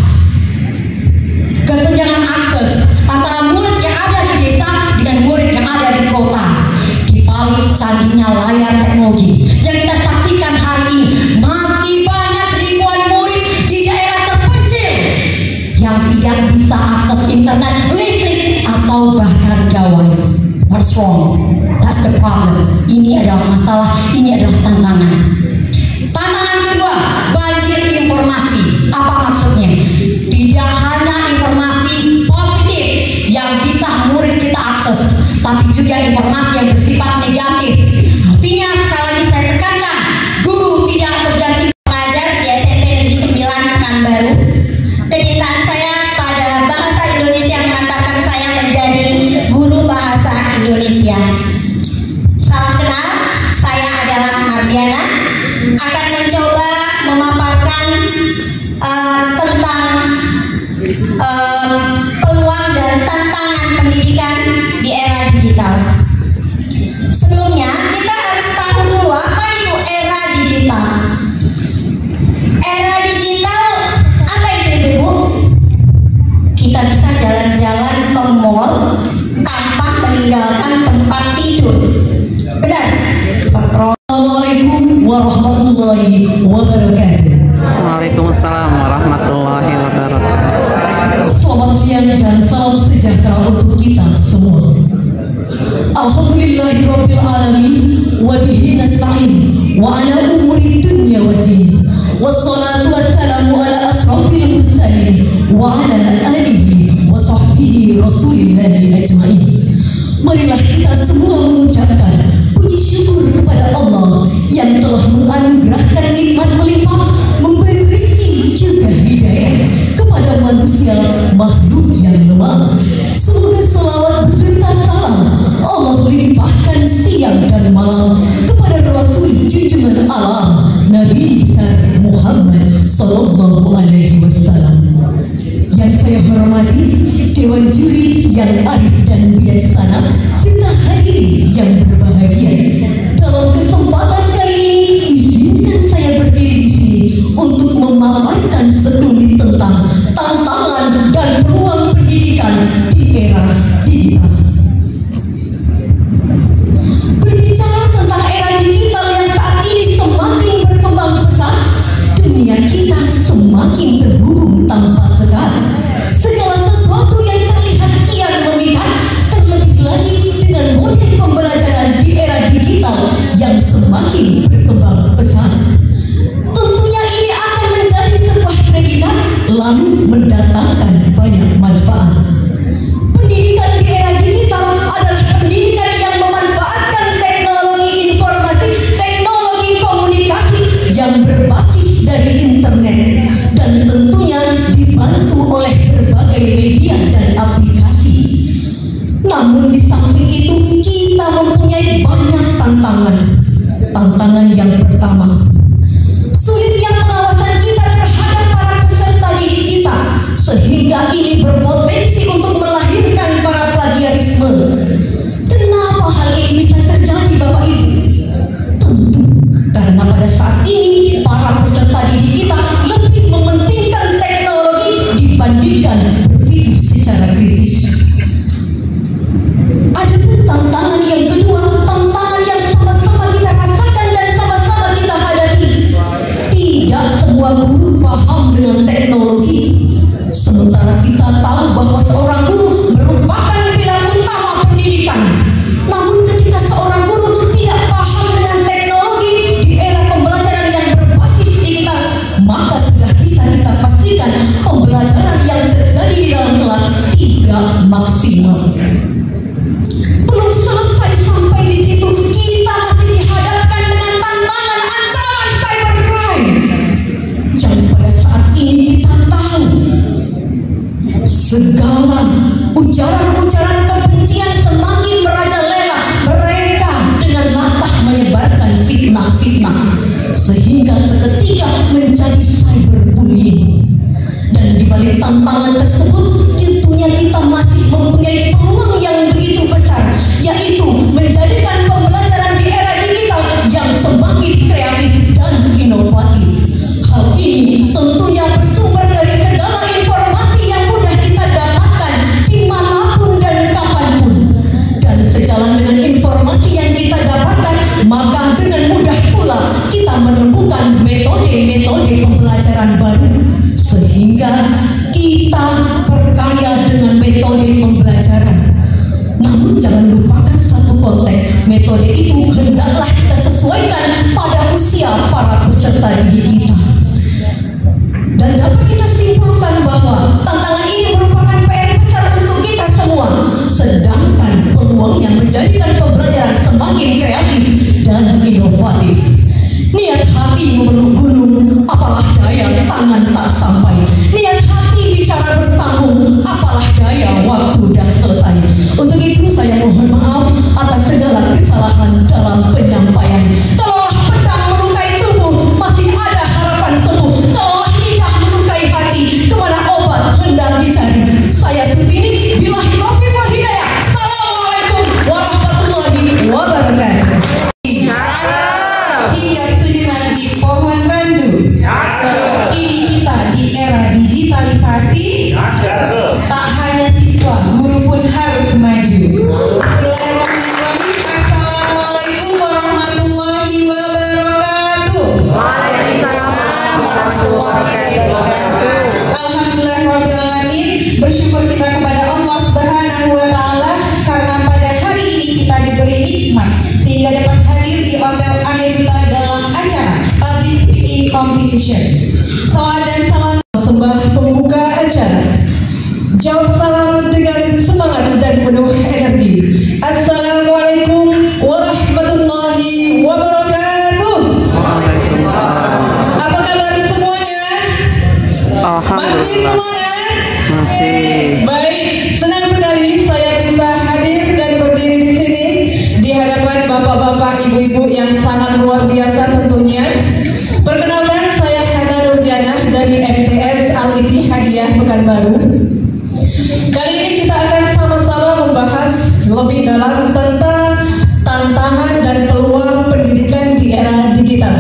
Kesenjangan akses antara murid yang ada di desa dengan murid yang ada di kota. Di balik canggihnya layar teknologi yang kita saksikan hari ini, masih banyak ribuan murid di daerah terpencil yang tidak bisa akses internet, listrik, atau bahkan gawai. What's wrong? That's the problem. Ini adalah masalah, ini adalah tantangan. Tantangan kedua, banjir informasi. Apa maksudnya? Tidak hanya informasi positif yang bisa murid kita akses, tapi juga informasi yang bersifat negatif. Artinya, sekali lagi saya tekankan, guru tidak terjadi pengajar di SMP Negeri 9 Pekanbaru. Kecintaan saya pada bahasa Indonesia mengantarkan saya menjadi guru bahasa Indonesia. Salam kenal, saya adalah Mardiana, akan mencoba memaparkan tentang peluang dan tantangan pendidikan di era digital. Sebelumnya kita harus tahu dulu apa itu era digital. Era digital apa itu Ibu? Kita bisa jalan-jalan ke mall tanpa meninggalkan tempat tidur. Benar? Assalamualaikum warahmatullahi wabarakatuh. Waalaikumsalam warahmatullahi wabarakatuh. Selamat siang dan salam sejahtera untuk kita semua. Alhamdulillahirabbil alamin wa bihi nasta'in wa ala umuri dunya waddin. Wassalatu wassalamu ala asrafil mursalin wa ala alihi wa sahbihi rasulillahi ajmain. Marilah kita semua mengucapkan puji syukur kepada Allah yang telah menganugerahkan nikmat melimpah, memberi rezeki juga hidayah kepada manusia makhluk yang lemah. Semoga salawat beserta salam Allah limpahkan siang dan malam kepada Rasul junjungan alam Nabi besar Muhammad Sallallahu Alaihi Wasallam. Yang saya hormati Dewan Juri yang arif dan bijaksana serta hadirin yang berbahagia. Dalam kesempatan kali ini, izinkan saya berdiri di sini untuk memaparkan sekelumit tentang tantangan dan peluang pendidikan di era digital. Berbicara tentang era digital yang saat ini semakin berkembang pesat, dunia kita semakin terhubung tanpa sekat. Segala sesuatu yang terlihat kian memikat, terlebih lagi dengan model pembelajaran di era digital yang semakin berkembang pesat. Tentunya ini akan menjadi sebuah predikat lalu mendatangkan banyak manfaat. Pendidikan di era digital adalah pendidikan yang memanfaatkan teknologi informasi, teknologi komunikasi yang berbasis dari internet, dan tentunya dibantu oleh berbagai media dan aplikasi. Namun di samping itu kita mempunyai banyak tantangan. Tantangan yang pertama, sulitnya pengawasan kita terhadap para peserta didik kita, sehingga ini berpotensi untuk melahirkan para plagiarisme. Kenapa hal ini bisa terjadi Bapak Ibu? Tentu karena pada saat ini para peserta didik kita lebih mementingkan teknologi dibandingkan berpikir secara kritis. Ada pun tantangan yang kedua, tantangan yang sama-sama kita rasakan dan sama-sama kita hadapi. Tidak semua guru paham dengan teknologi, sementara kita tahu segala ujaran-ujaran kebencian semakin merajalela. Mereka dengan latah menyebarkan fitnah-fitnah sehingga seketika menjadi cyberbullying. Dan di balik tantangan tersebut, tentunya kita masih mempunyai peluang yang begitu besar, yaitu menjadikan pembelajaran di era digital yang semakin kreatif dan inovatif. Hal ini tentunya bersumber dari segala informasi yang mudah kita dapatkan dimanapun dan kapanpun. Dan sejalan dengan informasi yang kita dapatkan, maka dengan mudah pula kita menemukan metode-metode pembelajaran baru, sehingga kita perkaya dengan metode pembelajaran. Namun jangan lupakan satu konteks, metode itu hendaklah kita sesuaikan pada usia para peserta didik kita. Dan dapat kita simpulkan bahwa tantangan ini merupakan PR besar untuk kita semua, sedangkan peluang yang menjadikan pembelajaran semakin kreatif dan inovatif. Niat hati memeluk gunung, apalah daya tangan tak sampai. Niat hati bicara bersambung, apalah daya waktu dah selesai. Untuk itu saya mohon maaf atas segala kesalahan dalam penyampaian. Kalaulah pedang melukai tubuh, masih ada harapan sembuh. Kalaulah lidah melukai hati, kemana obat hendak dicari. Saya Sutini, billahi taufiq wal hidayah. Assalamualaikum warahmatullahi wabarakatuh. Hingga sejenak di pohon randu. Kini kita di era digitalisasi. Tak hanya siswa, guru pun harus maju. Bismillahirrahmanirrahim. Assalamualaikum warahmatullahi wabarakatuh. Waalaikumsalam warahmatullahi wabarakatuh. Alhamdulillahirrahmanirrahim. Bersyukur kita kepada Allah Subhanahu wa Ta'ala karena pada hari ini kita diberi nikmat sehingga dapat hadir di Hotel Arya Duta dalam acara Public Speaking Competition. Salawat dan salam sembah pembuka acara. Jawab salam dengan semangat dan penuh energi. Assalamualaikum warahmatullahi wabarakatuh. Apa kabar semuanya? Masih semangat? Masih. Baik, senang sekali saya bisa hadir dan berdiri di sini di hadapan bapak-bapak, ibu-ibu yang sangat luar biasa tentunya. Perkenalkan, saya Hana Nurjanah dari MTS Al-Ittihadiyah Pekanbaru. Kali ini kita akan sama-sama membahas lebih dalam tentang tantangan dan peluang pendidikan di era digital.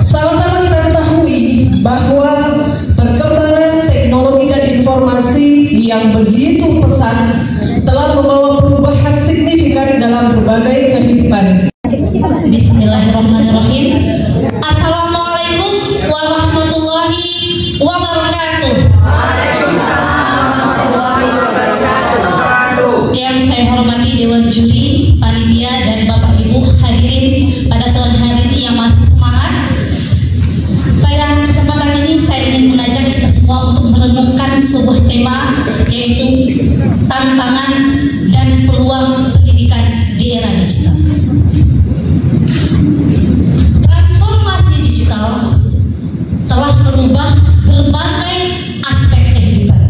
Sama-sama kita ketahui bahwa perkembangan teknologi dan informasi yang begitu pesat telah membawa perubahan signifikan dalam berbagai kehidupan. Bismillahirrahmanirrahim. Assalamualaikum warahmatullahi wabarakatuh. Yang saya hormati Dewan Juri, panitia, dan Bapak Ibu hadirin pada sore hari ini yang masih semangat. Pada kesempatan ini saya ingin mengajak kita semua untuk merenungkan sebuah tema, yaitu tantangan dan peluang pendidikan di era digital. Transformasi digital telah merubah berbagai aspek kehidupan,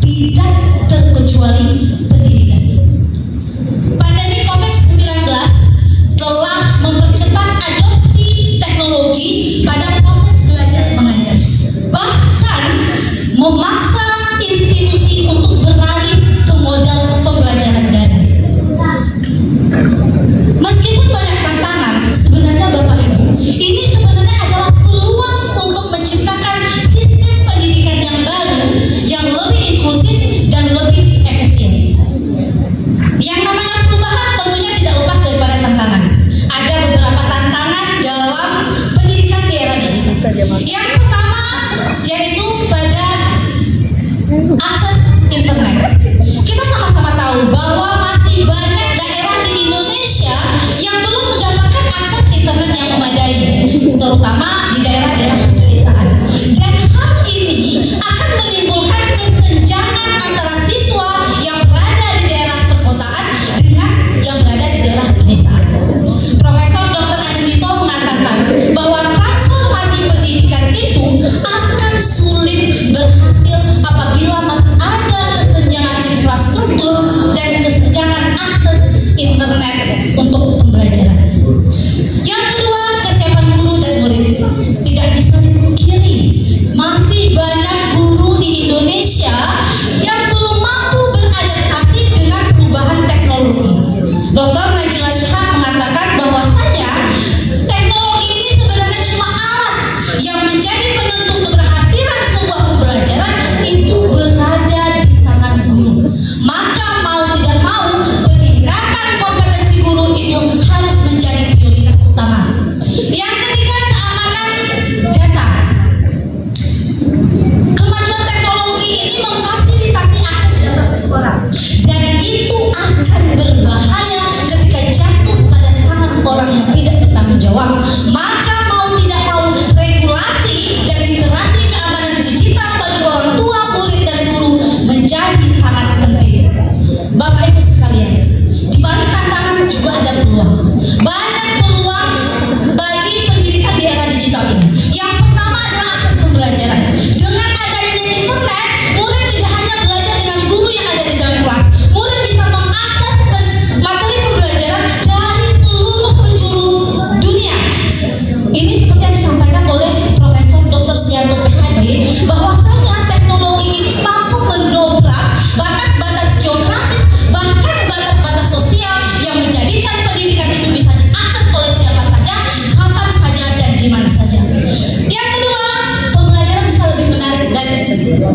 tidak terkecuali pendidikan. Pandemi COVID-19 telah mempercepat adopsi teknologi pada proses belajar mengajar, bahkan memaksa institusi untuk beralih ke modal pembelajaran daring. internet untuk pembelajaran. Yang kedua, kesiapan guru dan murid. Tidak bisa dipungkiri, masih banyak guru di Indonesia yang belum mampu beradaptasi dengan perubahan teknologi. Dr. Najila Shihab mengatakan bahwasanya teknologi ini sebenarnya cuma alat yang menjadi penentu keberhasilan sebuah pembelajaran itu berada di tangan guru. Maka mau tidak mau peningkatan kompetensi guru itu harus menjadi prioritas utama. Yang ketiga, keamanan data. Kemajuan teknologi ini memfasilitasi akses data seseorang dan itu akan berbahaya ketika jatuh pada tangan orang yang tidak bertanggung jawab. Maka mau tidak mau regulasi dan literasi keamanan digital bagi orang tua, murid dan guru menjadi sangat penting. Bapak Ibu sekalian, di balik tantangan juga ada peluang. Banyak peluang bagi pendidikan di era digital ini. Yang pertama adalah akses pembelajaran. Dengan adanya internet, murid tidak hanya belajar dengan guru yang ada di dalam kelas. Murid bisa mengakses materi pembelajaran dari seluruh penjuru dunia. Ini seperti yang disampaikan oleh Profesor Dr. Sianto PhD, bahwasanya teknologi ini mampu mendobrak batas-batas geografis, bahkan batas-batas sosial yang menjadikan pendidikan itu bisa diakses oleh siapa saja, kapan saja, dan di mana saja. Yang kedua, pembelajaran bisa lebih menarik dan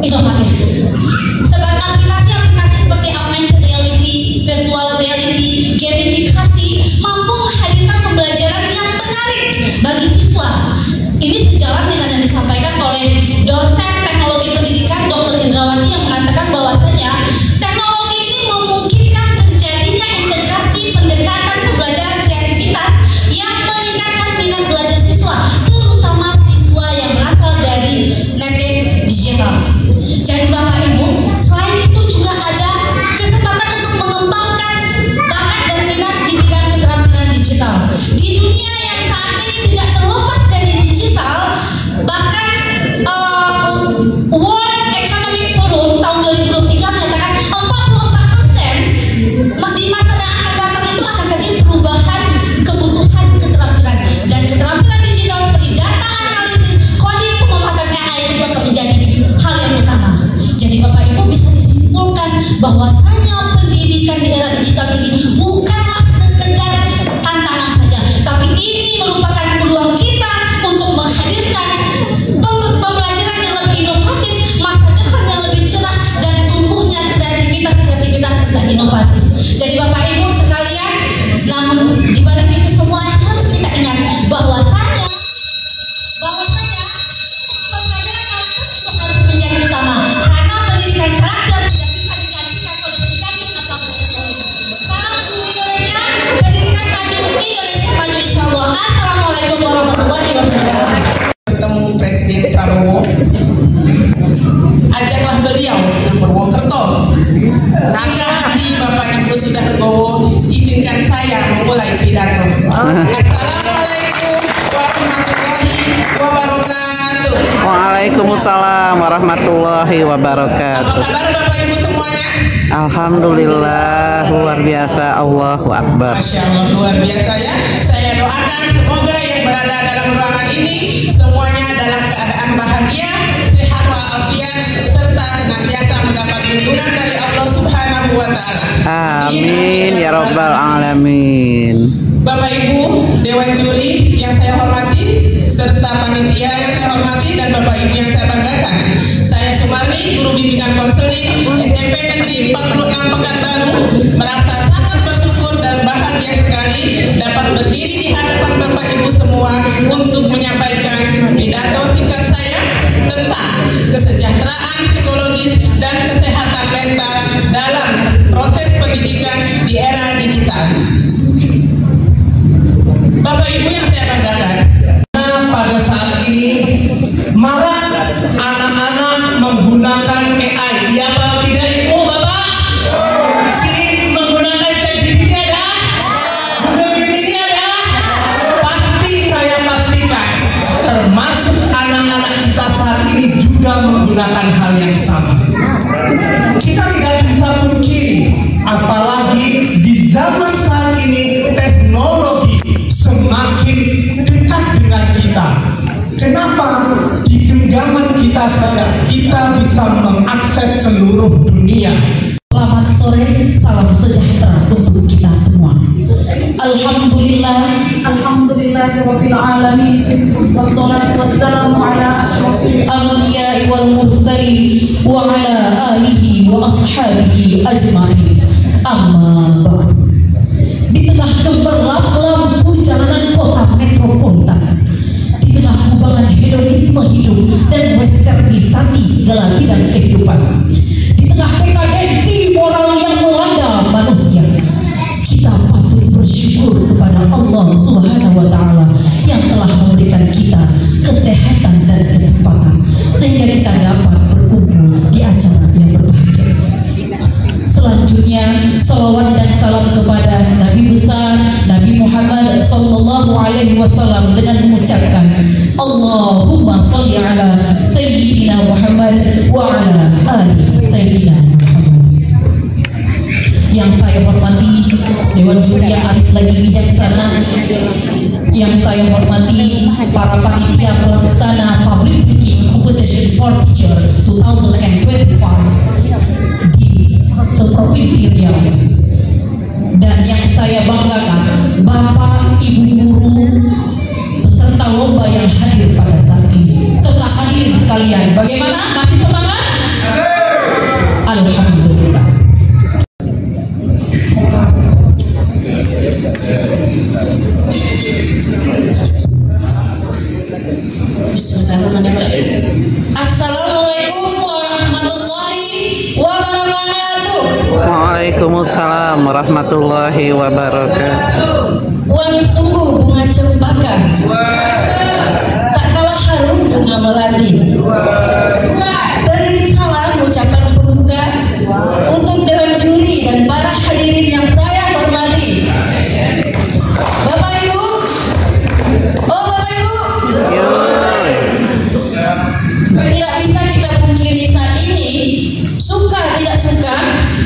inovatif. Sebab aplikasi-aplikasi seperti augmented reality, virtual reality, gamifikasi mampu menghadirkan pembelajaran yang menarik bagi siswa. Ini sejalan dengan yang disampaikan oleh dosen teknologi pendidikan Dr. Indrawati yang mengatakan bahwasanya teknologi ini memungkinkan terjadinya integrasi pendekatan pembelajaran kreativitas yang meningkatkan minat belajar siswa, terutama siswa yang berasal dari native digital. Jadi Bapak Ibu, selain itu juga ada kesempatan untuk mengembangkan bakat dan minat di bidang keterampilan digital. Di dunia yang saat ini tidak terlepas dari digital, bahkan World Economic Forum tahun 2023 menyatakan 44% di masa yang akan datang itu akan terjadi perubahan kebutuhan keterampilan, dan keterampilan digital seperti data analisis, coding, pemanfaatan AI itu akan menjadi hal yang utama. Jadi Bapak Ibu bisa disimpulkan bahwasanya pendidikan di era digital ini bukanlah sekedar tantangan saja, tapi ini merupakan peluang kita untuk menghadirkan pembelajaran yang lebih inovatif, masa depan yang lebih cerah, dan tumbuhnya kreativitas dan inovasi. Jadi Bapak Ibu sekalian, namun dibalik itu semua harus kita ingat bahwasanya pembelajaran itu harus menjadi utama, karena pendidikan karakter tidak bisa digantikan oleh pendidikan apapun. Salam untuk Indonesia, pendidikan maju, Indonesia maju insyaallah. Assalamualaikum warahmatullahi wabarakatuh. Bertemu Presiden Prabowo, ajaklah beliau ke Purwokerto. Jika hati Bapak Ibu sudah legowo, izinkan saya memulai pidato. Assalamualaikum warahmatullahi wabarakatuh. Waalaikumsalam warahmatullahi wabarakatuh. Apa kabar Bapak Ibu semuanya? Alhamdulillah, luar biasa, Allahu Akbar. Masya Allah, luar biasa ya. Saya doakan semoga yang berada dalam ruangan ini semuanya dalam keadaan bahagia, sehat walafiat, serta senantiasa mendapat lindungan dari Allah Subhanahu wa Ta'ala. Amin ya Rabbal Alamin. Bapak Ibu Dewan Juri yang saya hormati, serta panitia yang saya hormati, dan Bapak Ibu yang saya banggakan, saya Sumarni, guru bimbingan konseling SMP Negeri 46 Pekanbaru, merasa sangat bersyukur dan bahagia sekali dapat berdiri di hadapan Bapak Ibu semua untuk menyampaikan pidato singkat saya tentang kesejahteraan psikologis dan kesehatan mental dalam proses pendidikan di era digital. Bapak Ibu yang saya banggakan, pada saat ini marak anak-anak menggunakan AI. Ya apa tidak Ibu Bapak? Sini menggunakan ChatGPT ada? Google Gemini ada? Pasti saya pastikan termasuk anak-anak saja kita bisa mengakses seluruh dunia. Selamat sore, salam sejahtera untuk kita semua. Alhamdulillahirabbil alamin wassalatu wassalamu ala asyrofil anbiya'i wal mursalin wa ala alihi wa ashabihi ajmain. Amma ba'd. Di tengah gemerlap lampu jalanan kota metropolitan, di tengah kubangan hedonisme hidup dan westernisasi segala bidang kehidupan, di tengah dekadensi moral yang melanda manusia, kita patut bersyukur kepada Allah Subhanahu wa Ta'ala yang telah memberikan kita kesehatan dan kesempatan sehingga kita dapat berkumpul di acara yang berbahagia. Selanjutnya, salawat dan salam kepada Nabi besar Nabi Muhammad sallallahu alaihi wasallam dengan mengucapkan Allahumma sholli ala sayyidina Muhammad wa ala ali sayyidina Muhammad. Yang saya hormati Dewan Juri yang arif lagi bijaksana, yang saya hormati para panitia pelaksana Public Speaking Competition for Teacher 2025 di seprovinsi Riau, dan yang saya banggakan Bapak Ibu guru peserta lomba yang hadir pada saat ini serta hadirin sekalian. Bagaimana? Masih semangat? Alhamdulillah. Bismillahirrahmanirrahim. Assalamualaikum warahmatullahi wabarakatuh. Waalaikumsalam warahmatullahi wabarakatuh. Wangi sungguh bunga cempaka, tak kalah harum bunga melati. Beri salam ucapan pembuka untuk Dewan Juri dan para hadirin yang saya hormati. Bapak Ibu, oh Bapak Ibu, tidak bisa kita pungkiri saat ini, suka tidak suka,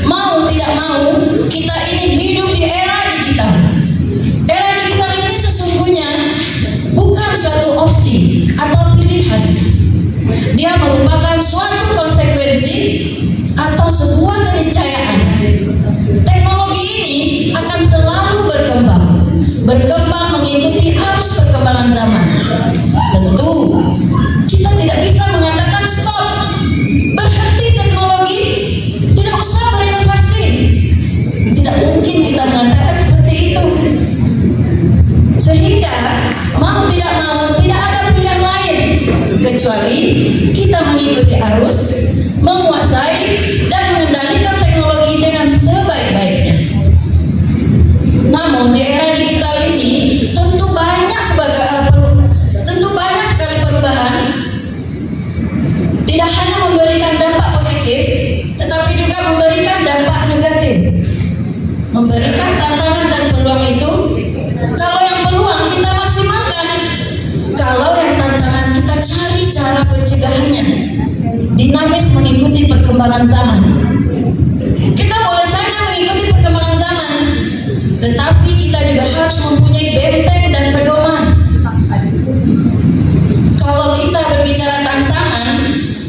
mau tidak mau, kita ini hidup di era digital. Era digital ini sesungguhnya bukan suatu opsi atau pilihan. Dia merupakan suatu konsekuensi atau sebuah keniscayaan. Teknologi ini akan selalu berkembang mengikuti arus perkembangan zaman. Tentu kita tidak bisa mengatakan stop, berhenti teknologi, tidak usah berinovasi. Tidak mungkin kita mengatakan seperti itu. Sehingga mau tidak mau tidak ada pilihan lain kecuali kita mengikuti arus, menguasai dan mengendalikan teknologi dengan sebaik-baiknya. Namun di era digital ini tentu banyak sekali perubahan. Tidak hanya memberikan dampak positif, tetapi juga memberikan dampak negatif. Memberikan tantangan dan peluang itu, kalau yang peluang kita maksimalkan, kalau yang tantangan kita cari cara pencegahannya, dinamis mengikuti perkembangan zaman. Kita boleh saja mengikuti perkembangan zaman, tetapi kita juga harus mempunyai benteng dan pedoman. Kalau kita berbicara tantangan,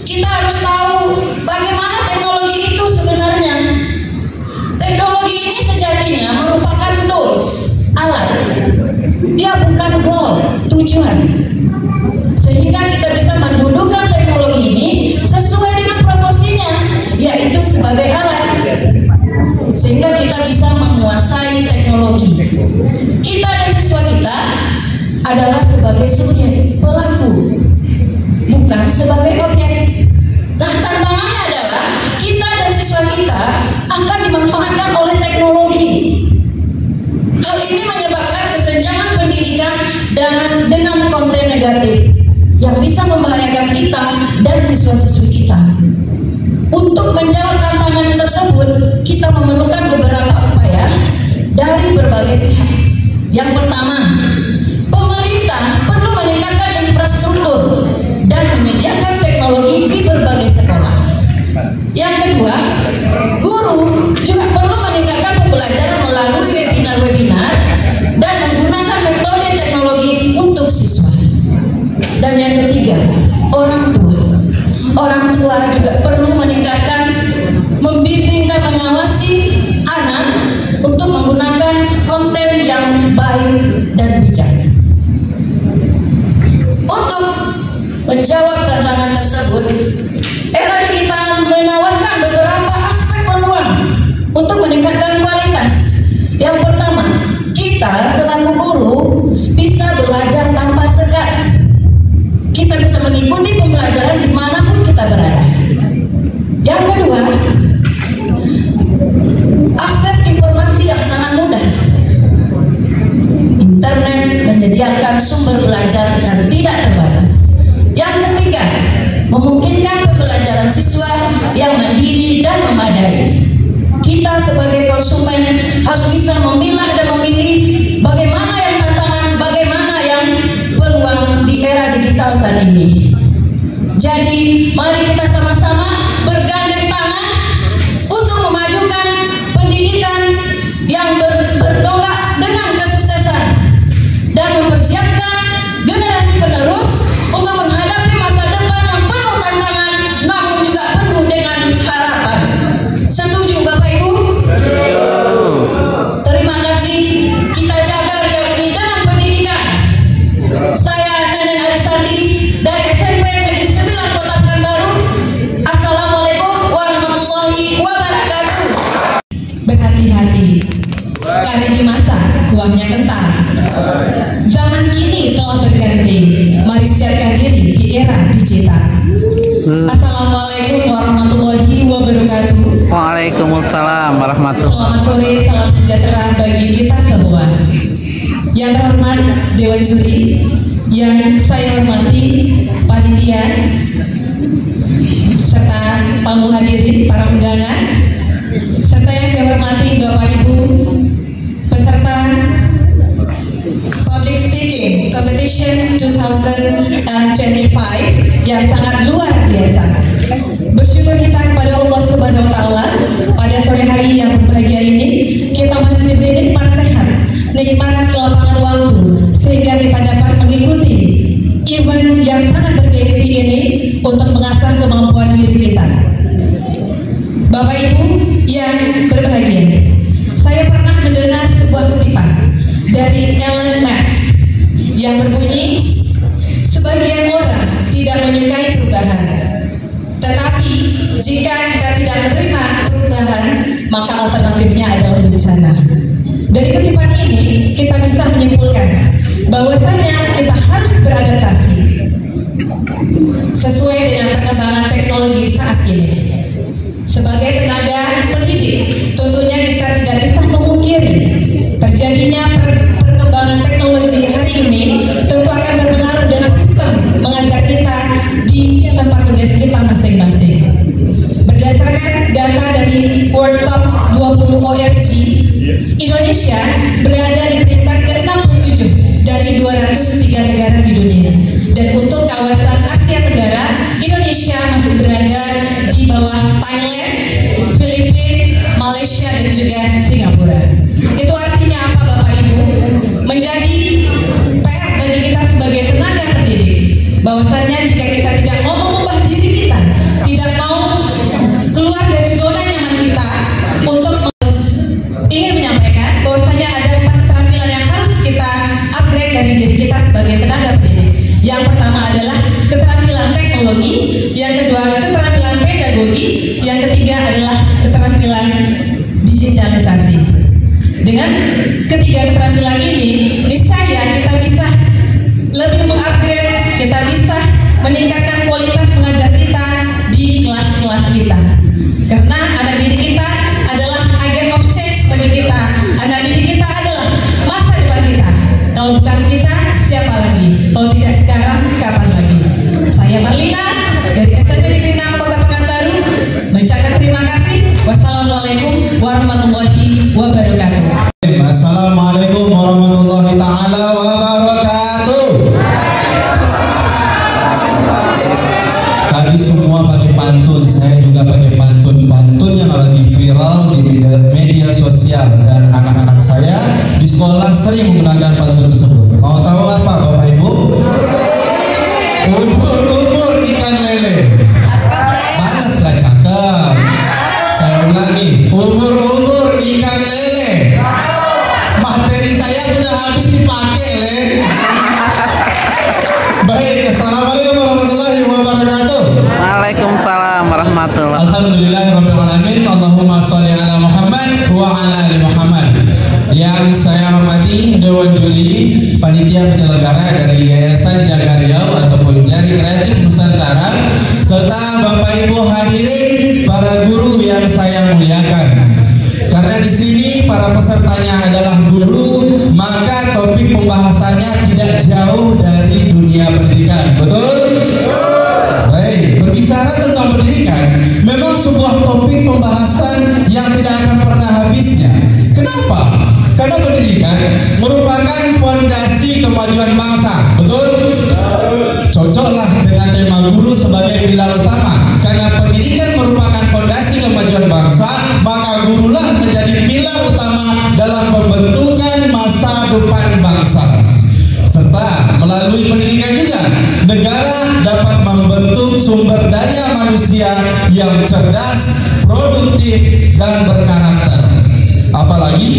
kita harus tahu bagaimana teknologi itu sebenarnya. Teknologi ini sejatinya merupakan tools, alat. Dia bukan goal, tujuan. Sehingga kita bisa mendudukkan teknologi ini sesuai dengan proporsinya, yaitu sebagai alat. Sehingga kita bisa menguasai teknologi. Kita dan siswa kita adalah sebagai subjek, pelaku, bukan sebagai objek. Nah, tantangannya adalah kita dan siswa kita akan dimanfaatkan oleh teknologi. Hal ini menyebabkan kesenjangan pendidikan dengan konten negatif yang bisa membahayakan kita dan siswa-siswi kita. Untuk menjawab tantangan tersebut, kita memerlukan beberapa upaya dari berbagai pihak. Yang pertama, pemerintah perlu meningkatkan infrastruktur dan menyediakan teknologi di berbagai sekolah. Yang kedua, guru juga perlu meningkatkan pembelajaran melalui webinar-webinar dan menggunakan metode teknologi untuk siswa. Dan yang ketiga, orang tua. orang tua juga perlu meningkatkan, membimbing dan mengawasi anak untuk menggunakan konten yang baik dan bijak. Untuk menjawab tantangan tersebut, era digital menawarkan beberapa aspek peluang untuk meningkatkan kualitas. Yang pertama, kita selaku guru bisa belajar tanpa sekat. Kita bisa mengikuti pembelajaran dimanapun kita berada. Yang kedua, akses informasi yang sangat mudah. Internet menyediakan sumber belajar yang tidak terbatas. Yang ketiga, memungkinkan pembelajaran siswa yang mandiri dan memadai. Kita sebagai konsumen harus bisa memilah dan memilih bagaimana yang tantangan, bagaimana yang peluang di era digital saat ini. Jadi, mari kita sama-sama bergandeng tangan untuk memajukan pendidikan yang berdongkrak dengan kesuksesan dan mempersiapkan generasi penerus untuk menghadapi masa depan yang penuh tantangan namun juga penuh dengan harapan. Setuju Bapak Ibu? Terima kasih. Kita jaga riau ini dengan pendidikan. Saya Neneng Arisandi dari SMP Negeri 9 Kota Pekanbaru. Assalamualaikum warahmatullahi wabarakatuh. Berhati-hati, karena di masa kuahnya kental. Zaman kini telah berganti. Mari siapkan diri di era digital. Assalamualaikum warahmatullahi wabarakatuh. Waalaikumsalam warahmatullahi wabarakatuh. Selamat sore, salam sejahtera bagi kita semua. Yang terhormat Dewan Juri, yang saya hormati panitia serta tamu hadirin para undangan, serta yang saya hormati Bapak Ibu peserta Public Speaking Competition 2025 yang sangat luar biasa. Bersyukur kita kepada Allah Subhanahu wa Ta'ala pada sore hari yang berbahagia ini kita masih diberi nikmat sehat, nikmat kelapangan waktu, sehingga kita dapat mengikuti event yang sangat bergengsi ini untuk mengasah kemampuan diri kita. Bapak Ibu yang berbahagia, saya pernah mendengar sebuah kutipan dari Elon Musk yang berbunyi, sebagian orang tidak menyukai perubahan, tetapi jika kita tidak menerima perubahan, maka alternatifnya adalah bencana. Dari kutipan ini kita bisa menyimpulkan bahwasanya kita harus beradaptasi sesuai dengan perkembangan teknologi saat ini. Sebagai tenaga pendidik, tentunya kita tidak bisa memungkiri terjadinya perkembangan teknologi hari ini tentu akan berpengaruh dengan sistem mengajar kita di tempat tugas kita masing-masing. Berdasarkan data dari World Top 20 ORG, Indonesia berada di peringkat ke-67 dari 203 negara di dunia. Dan untuk kawasan Asia Tenggara, Indonesia masih berada di bawah Thailand, Filipina, Malaysia, dan juga Singapura. Itu artinya apa Bapak Ibu? Menjadi PR bagi kita sebagai tenaga pendidik, bahwasanya jika kita tidak mau mengubah diri kita, tidak mau keluar dari zona nyaman kita untuk ingin menyampaikan bahwasanya ada 4 keterampilan yang harus kita upgrade dari diri kita sebagai tenaga pendidik. Yang pertama adalah keterampilan teknologi, yang kedua keterampilan pedagogi, yang ketiga adalah keterampilan digitalisasi. Dengan ketiga keterampilan ini, niscaya kita bisa lebih mengupgrade, kita bisa meningkatkan kualitas pengajar kita di kelas-kelas kita. Karena anak didik kita adalah agent of change bagi kita. Anak didik kita adalah masa depan kita. Kalau bukan kita, siapa lagi? Kalau tidak sekarang, kapan lagi? Saya Marlina dari SMP Negeri 6 Kota Pekanbaru mengucapkan terima kasih. Wassalamualaikum warahmatullahi wabarakatuh. Assalamualaikum warahmatullahi taala wabarakatuh. Tadi semua pakai pantun, saya juga pakai pantun yang lagi viral di media sosial, dan anak-anak saya di sekolah sering menggunakan pantun tersebut. Mau tahu apa Bapak Ibu? Ubur-ubur ikan lele. saya sudah habis dipakai, Le. Baik, assalamualaikum warahmatullahi wabarakatuh. Waalaikumsalam warahmatullahi. Alhamdulillahirabbil alamin. Allahumma sholli ala Muhammad wa ala ali Muhammad. Yang saya hormati Dewan Juri, panitia penyelenggara dari Yayasan Jaga Riau ataupun Jari Kreatif Nusantara, serta Bapak Ibu hadirin, para guru yang saya muliakan. Karena di sini para pesertanya adalah guru, maka topik pembahasannya tidak jauh dari dunia pendidikan. Betul? Baik, berbicara tentang pendidikan, memang sebuah topik pembahasan yang tidak akan pernah habisnya. Kenapa? Karena pendidikan merupakan fondasi kemajuan bangsa. Betul? Cocoklah dengan tema guru sebagai pilar utama. Karena pendidikan merupakan fondasi kemajuan bangsa, maka gurulah menjadi pilar utama dalam pembentukan masa depan bangsa. Serta melalui pendidikan juga, negara dapat membentuk sumber daya manusia yang cerdas, produktif, dan berkarakter. Apalagi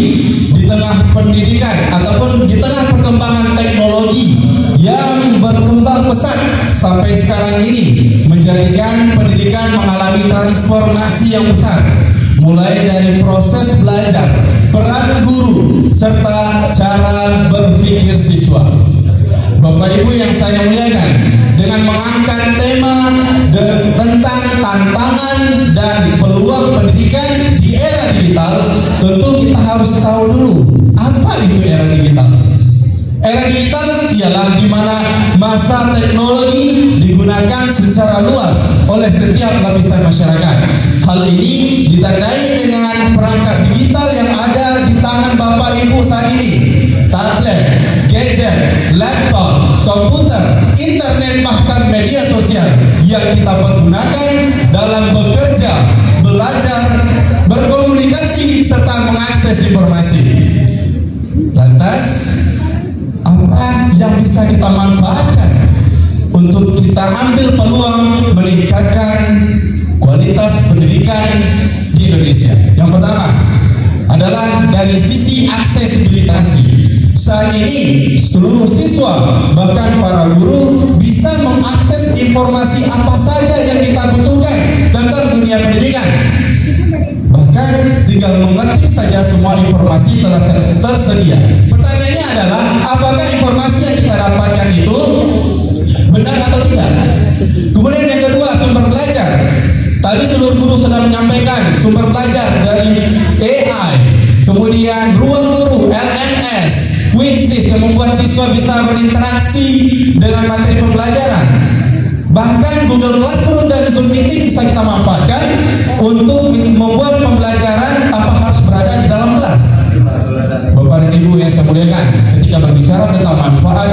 di tengah pendidikan ataupun di tengah perkembangan teknologi yang berkembang pesat sampai sekarang ini, menjadikan pendidikan mengalami transformasi yang besar, mulai dari proses belajar, peran guru, serta cara berpikir siswa. Bapak Ibu yang saya muliakan, dengan mengangkat tema tentang tantangan dan peluang pendidikan di era digital, tentu kita harus tahu dulu apa itu era digital. Era digital ialah di mana masa teknologi digunakan secara luas oleh setiap lapisan masyarakat. Hal ini ditandai dengan perangkat digital yang ada di tangan Bapak Ibu saat ini. Tablet, gadget, laptop, komputer, internet, bahkan media sosial yang kita pergunakan dalam bekerja, belajar, berkomunikasi, serta mengakses informasi. Lantas, apa yang bisa kita manfaatkan untuk kita ambil peluang meningkatkan kualitas pendidikan di Indonesia? Yang pertama adalah dari sisi aksesibilitas. Saat ini seluruh siswa, bahkan para guru, bisa mengakses informasi apa saja yang kita butuhkan tentang dunia pendidikan. Bahkan tinggal mengetik saja semua informasi telah tersedia. Pertanyaannya adalah, apakah informasi yang kita dapatkan itu benar atau tidak? Kemudian yang kedua, sumber belajar. Tadi seluruh guru sudah menyampaikan sumber belajar dari AI, kemudian ruang guru, LMS, Quizzes yang membuat siswa bisa berinteraksi dengan materi pembelajaran. Bahkan Google Classroom dan Zoom Meeting bisa kita manfaatkan untuk membuat pembelajaran tanpa harus berada di dalam kelas. Bapak dan Ibu yang saya muliakan, ketika berbicara tentang manfaat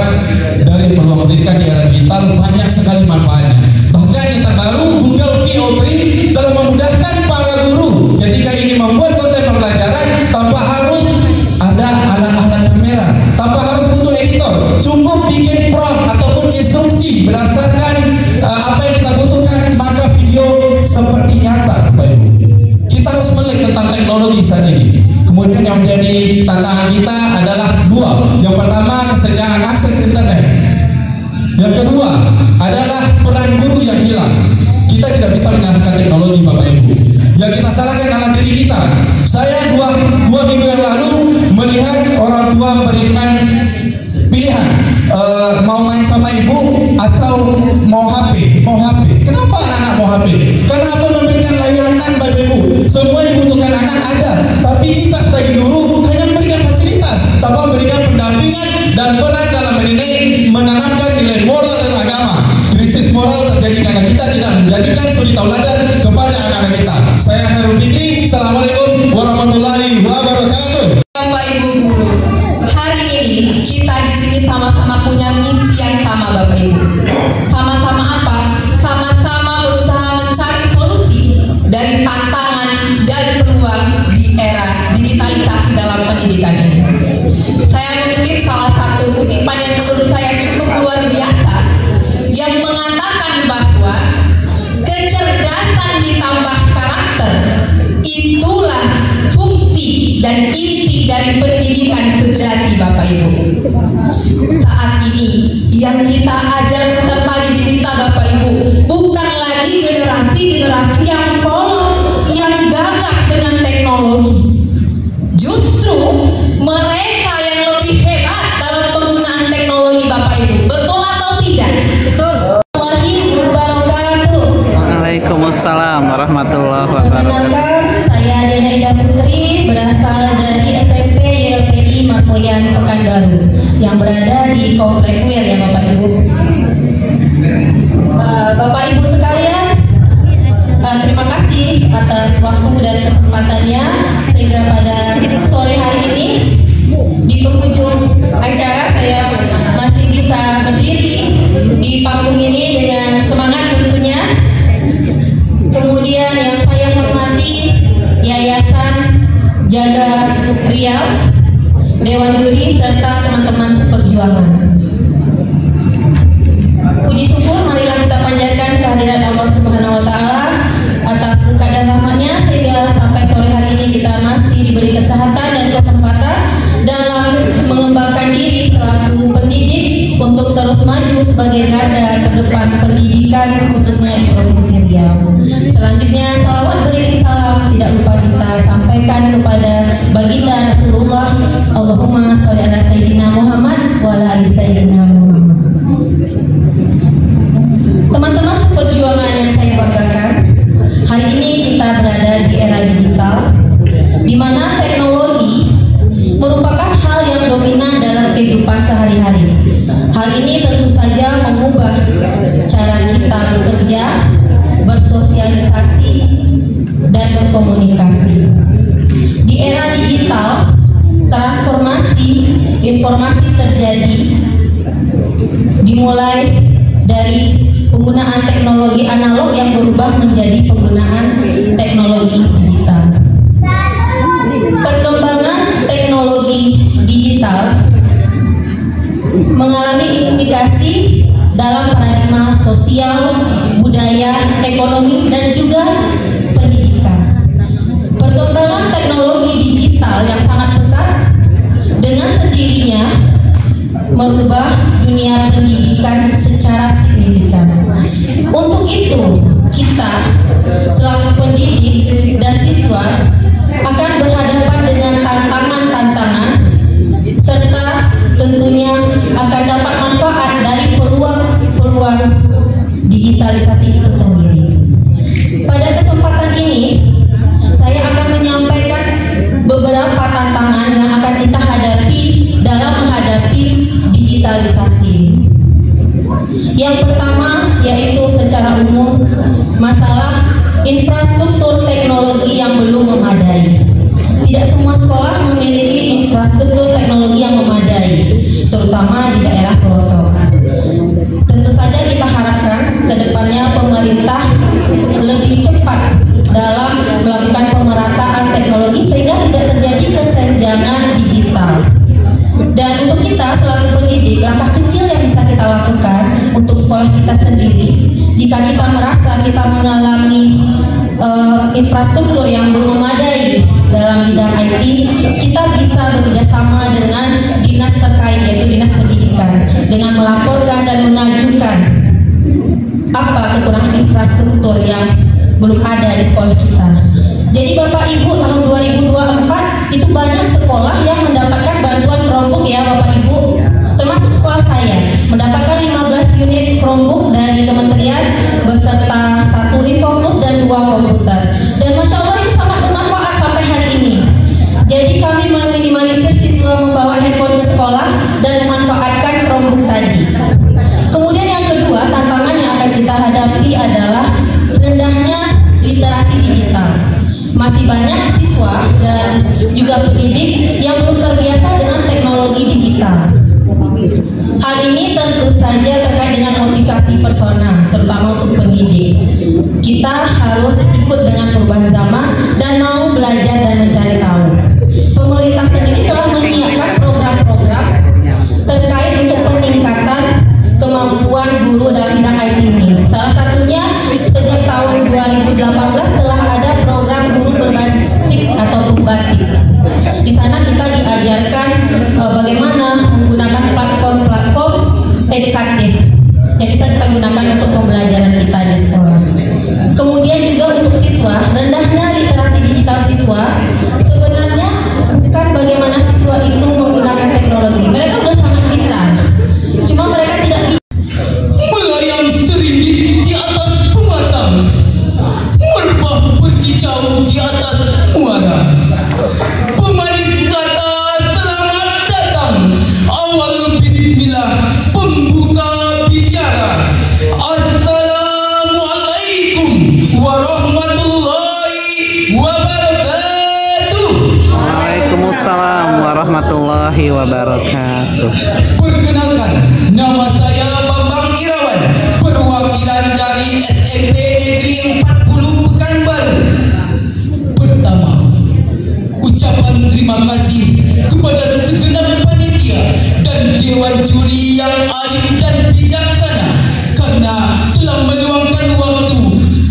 dari peluang pendidikan di era digital, banyak sekali manfaatnya. Bahkan yang terbaru, Google VO3 telah memudahkan para guru ketika ingin membuat konten pembelajaran tanpa harus ada alat-alat kamera, tanpa harus butuh editor, cukup bikin prompt ataupun instruksi berdasarkan apa yang kita butuhkan, maka video seperti nyata. Kita harus melek tentang teknologi saat ini. Kemudian yang menjadi tantangan kita adalah dua. Yang pertama, kesediaan akses internet. Yang kedua adalah peran guru yang hilang. Kita tidak bisa menyalahkan teknologi, Bapak Ibu. Yang kita salahkan adalah diri kita. Saya dua minggu yang lalu melihat orang tua memberikan pilihan, mau main sama ibu atau mau HP. Kenapa anak-anak mau HP? Karena apa? Memberikan layanan bagi ibu. Semua yang dibutuhkan anak ada, tapi kita sebagai guru hanya memberikan fasilitas tanpa memberikan pendampingan dan peran dalam menanamkan nilai moral dan agama. Krisis moral terjadi karena kita tidak menjadikan suri tauladan kepada anak-anak kita. Saya Khairul Fikri. Assalamualaikum warahmatullahi wabarakatuh. Bapak Ibu guru, hari ini kita di sini sama-sama punya misi yang sama, Bapak Ibu. Sama-sama apa? Sama-sama berusaha mencari solusi dari tantangan dan peluang di era digitalisasi dalam pendidikan ini. Saya mengutip salah satu kutipan yang menurut saya cukup luar biasa, yang mengatakan bahwa kecerdasan ditambah karakter itulah fungsi dan inti dari pendidikan sejati, Bapak. Ibu. Saat ini yang kita ajar peserta didik kita Bapak Ibu bukan lagi generasi-generasi yang kolot, yang gagah dengan teknologi. Justru mereka yang lebih hebat dalam penggunaan teknologi Bapak Ibu. Betul atau tidak? Betul. Waalaikumsalam warahmatullahi wabarakatuh. Perkenalkan, saya Diana Ida Putri, berasal dari SMP YLPI Marpoyan Pekanbaru yang berada di Komplek UIR ya Bapak Ibu. Bapak Ibu sekalian, terima kasih atas waktu dan kesempatannya sehingga pada sore hari ini di penghujung acara saya masih bisa berdiri di panggung ini dengan semangat tentunya. Kemudian yang saya hormati Yayasan Jaga Riau, Dewan Juri serta teman-teman seperjuangan. Puji syukur marilah kita panjatkan kehadiran Allah Subhanahu wa taala atas berkat dan rahmatnya sehingga sampai sore hari ini kita masih diberi kesehatan dan kesempatan dalam mengembangkan diri selaku pendidik untuk terus maju sebagai garda terdepan pendidikan khususnya di Provinsi Riau. Selanjutnya salawat beriring salam tidak lupa kita sampaikan kepada baginda Rasulullah, Allahumma sholli ala sayyidina Muhammad wa ala ali sayyidina Muhammad. Teman-teman seperjuangan yang saya banggakan, hari ini kita berada di era digital di mana teknologi merupakan hal yang dominan dalam kehidupan sehari-hari. Hal ini tentu saja mengubah cara kita bekerja, bersosialisasi, dan berkomunikasi. Di era digital, transformasi informasi terjadi dimulai dari penggunaan teknologi analog yang berubah menjadi penggunaan teknologi digital. Perkembangan teknologi digital mengalami implikasi dalam paradigma sosial, budaya, ekonomi, dan juga pendidikan. Perkembangan teknologi digital yang sangat pesat dengan sendirinya merubah dunia pendidikan secara signifikan. Untuk itu, kita selaku pendidik dan siswa akan berhadapan dengan tantangan-tantangan serta tentunya akan dapat manfaat dari peluang digitalisasi itu sendiri. Pada kesempatan ini, saya akan menyampaikan beberapa tantangan yang akan kita hadapi dalam menghadapi digitalisasi. Yang pertama yaitu secara umum masalah infrastruktur teknologi yang belum memadai. Tidak semua sekolah memiliki infrastruktur teknologi yang memadai, terutama di daerah pelosok. Tentu saja kita harapkan ke depannya pemerintah lebih cepat dalam melakukan pemerataan teknologi sehingga tidak terjadi kesenjangan digital. Dan untuk kita selaku pendidik, langkah kecil yang bisa kita lakukan untuk sekolah kita sendiri, jika kita merasa kita mengalami infrastruktur yang belum memadai dalam bidang IT, kita bisa bekerja sama dengan dinas terkait yaitu dinas pendidikan dengan melaporkan dan mengajukan apa kekurangan infrastruktur yang belum ada di sekolah kita. Jadi Bapak Ibu tahun 2024 itu banyak sekolah yang mendapatkan bantuan Chromebook ya Bapak Ibu, termasuk sekolah saya mendapatkan 15 unit Chromebook dari kementerian beserta 1 infocus dan 2 komputer. Dan Masya Allah itu sangat bermanfaat sampai hari ini. Jadi kami meminimalisir siswa membawa handphone ke sekolah dan memanfaatkan Chromebook tadi. Kemudian yang kedua, tantangan yang akan kita hadapi adalah rendahnya literasi digital. Masih banyak siswa dan juga pendidik yang belum terbiasa dengan teknologi digital. Hal ini tentu saja terkait dengan motivasi personal, terutama untuk pendidik. Kita harus ikut dengan perubahan zaman dan mau belajar dan mencari tahu. Pemerintah sendiri telah menyiapkan program-program terkait untuk peningkatan kemampuan guru dalam bidang IT ini. Salah satunya sejak tahun 2018 telah ada program guru berbasis TIK atau batik. Di sana kita diajarkan bagaimana warahmatullahi wabarakatuh. Perkenalkan, nama saya Bambang Irawan, perwakilan dari SMP Negeri 40 Pekanbaru. Pertama, ucapan terima kasih kepada segenap panitia dan dewan juri yang alim dan bijaksana karena telah meluangkan waktu,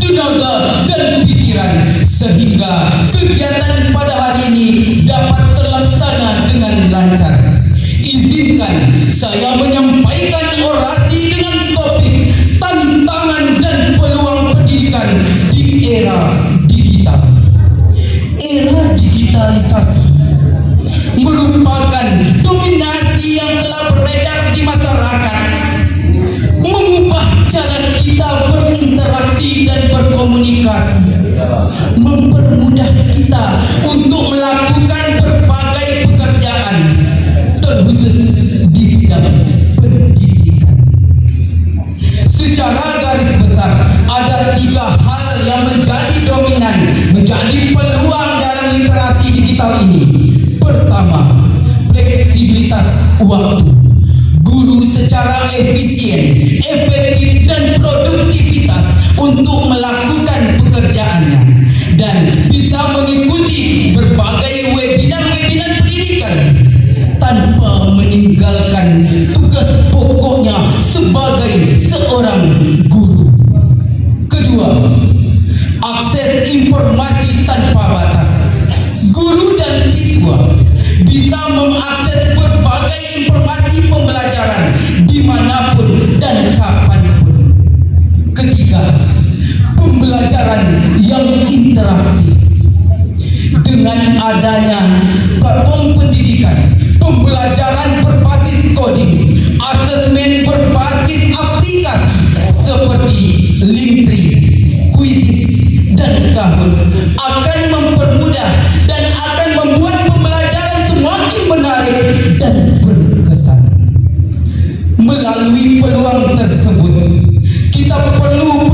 tenaga dan pikiran sehingga kegiatan pada hari ini dapat terlaksana dengan lancar. Izinkan saya menyampaikan orasi dengan topik tantangan dan peluang pendidikan di era digital. Era digitalisasi merupakan dominasi yang telah beredar di masyarakat, mengubah cara kita berinteraksi dan berkomunikasi, mempermudah kita untuk melakukan berbagai pekerjaan, terkhusus di bidang pendidikan. Secara garis besar, ada 3 hal yang menjadi dominan, menjadi peluang dalam literasi digital ini. Pertama, fleksibilitas waktu. Guru secara efisien, efektif dan produktivitas untuk melakukan pekerjaannya dan bisa mengikuti berbagai webinar-webinar pendidikan tanpa meninggalkan tugas pokoknya sebagai seorang guru. Kedua, akses informasi tanpa batas. Guru dan siswa bisa mengakses berbagai informasi pembelajaran dimanapun dan kapanpun. Ketiga, pembelajaran yang interaktif. Dengan adanya platform pendidikan, pembelajaran berbasis coding, asesmen berbasis aplikasi seperti Linktree, Quizizz, dan Kahoot akan mempermudah dan akan membuat pembelajaran semakin menarik dan berkesan. Melalui peluang tersebut, kita perlu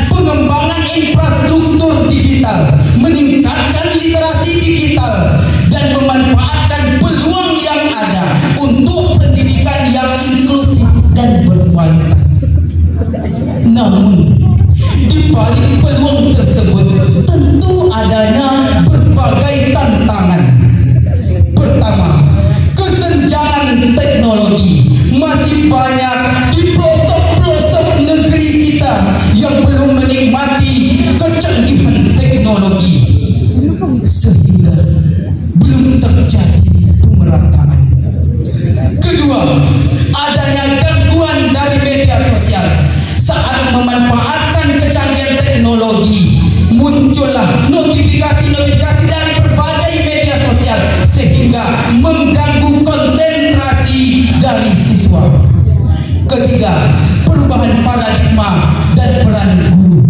pengembangan infrastruktur digital, meningkatkan literasi digital, dan memanfaatkan peluang yang ada untuk pendidikan yang inklusif dan berkualitas. Namun, di balik peluang tersebut tentu adanya berbagai tantangan. Pertama, kesenjangan teknologi. Masih banyak di pelosok-pelosok negeri kita yang belum menikmati kecanggihan teknologi, sehingga belum terjadi pemerataan. Kedua, adanya gangguan dari media sosial. Saat memanfaatkan kecanggihan teknologi, muncullah notifikasi-notifikasi dari berbagai media sosial sehingga mengganggu konsentrasi dari siswa. Ketiga, perubahan paradigma dan peran guru.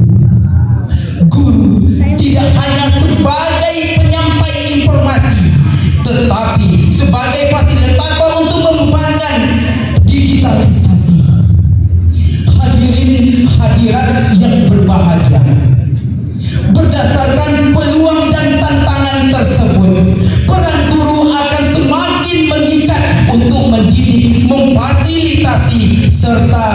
Guru tidak hanya sebagai penyampai informasi, tetapi sebagai fasilitator untuk memanfaatkan digitalisasi. Hadirin hadirat yang berbahagia, berdasarkan peluang dan tantangan tersebut, peran guru akan semakin meningkat untuk mendidik, memfasilitasi serta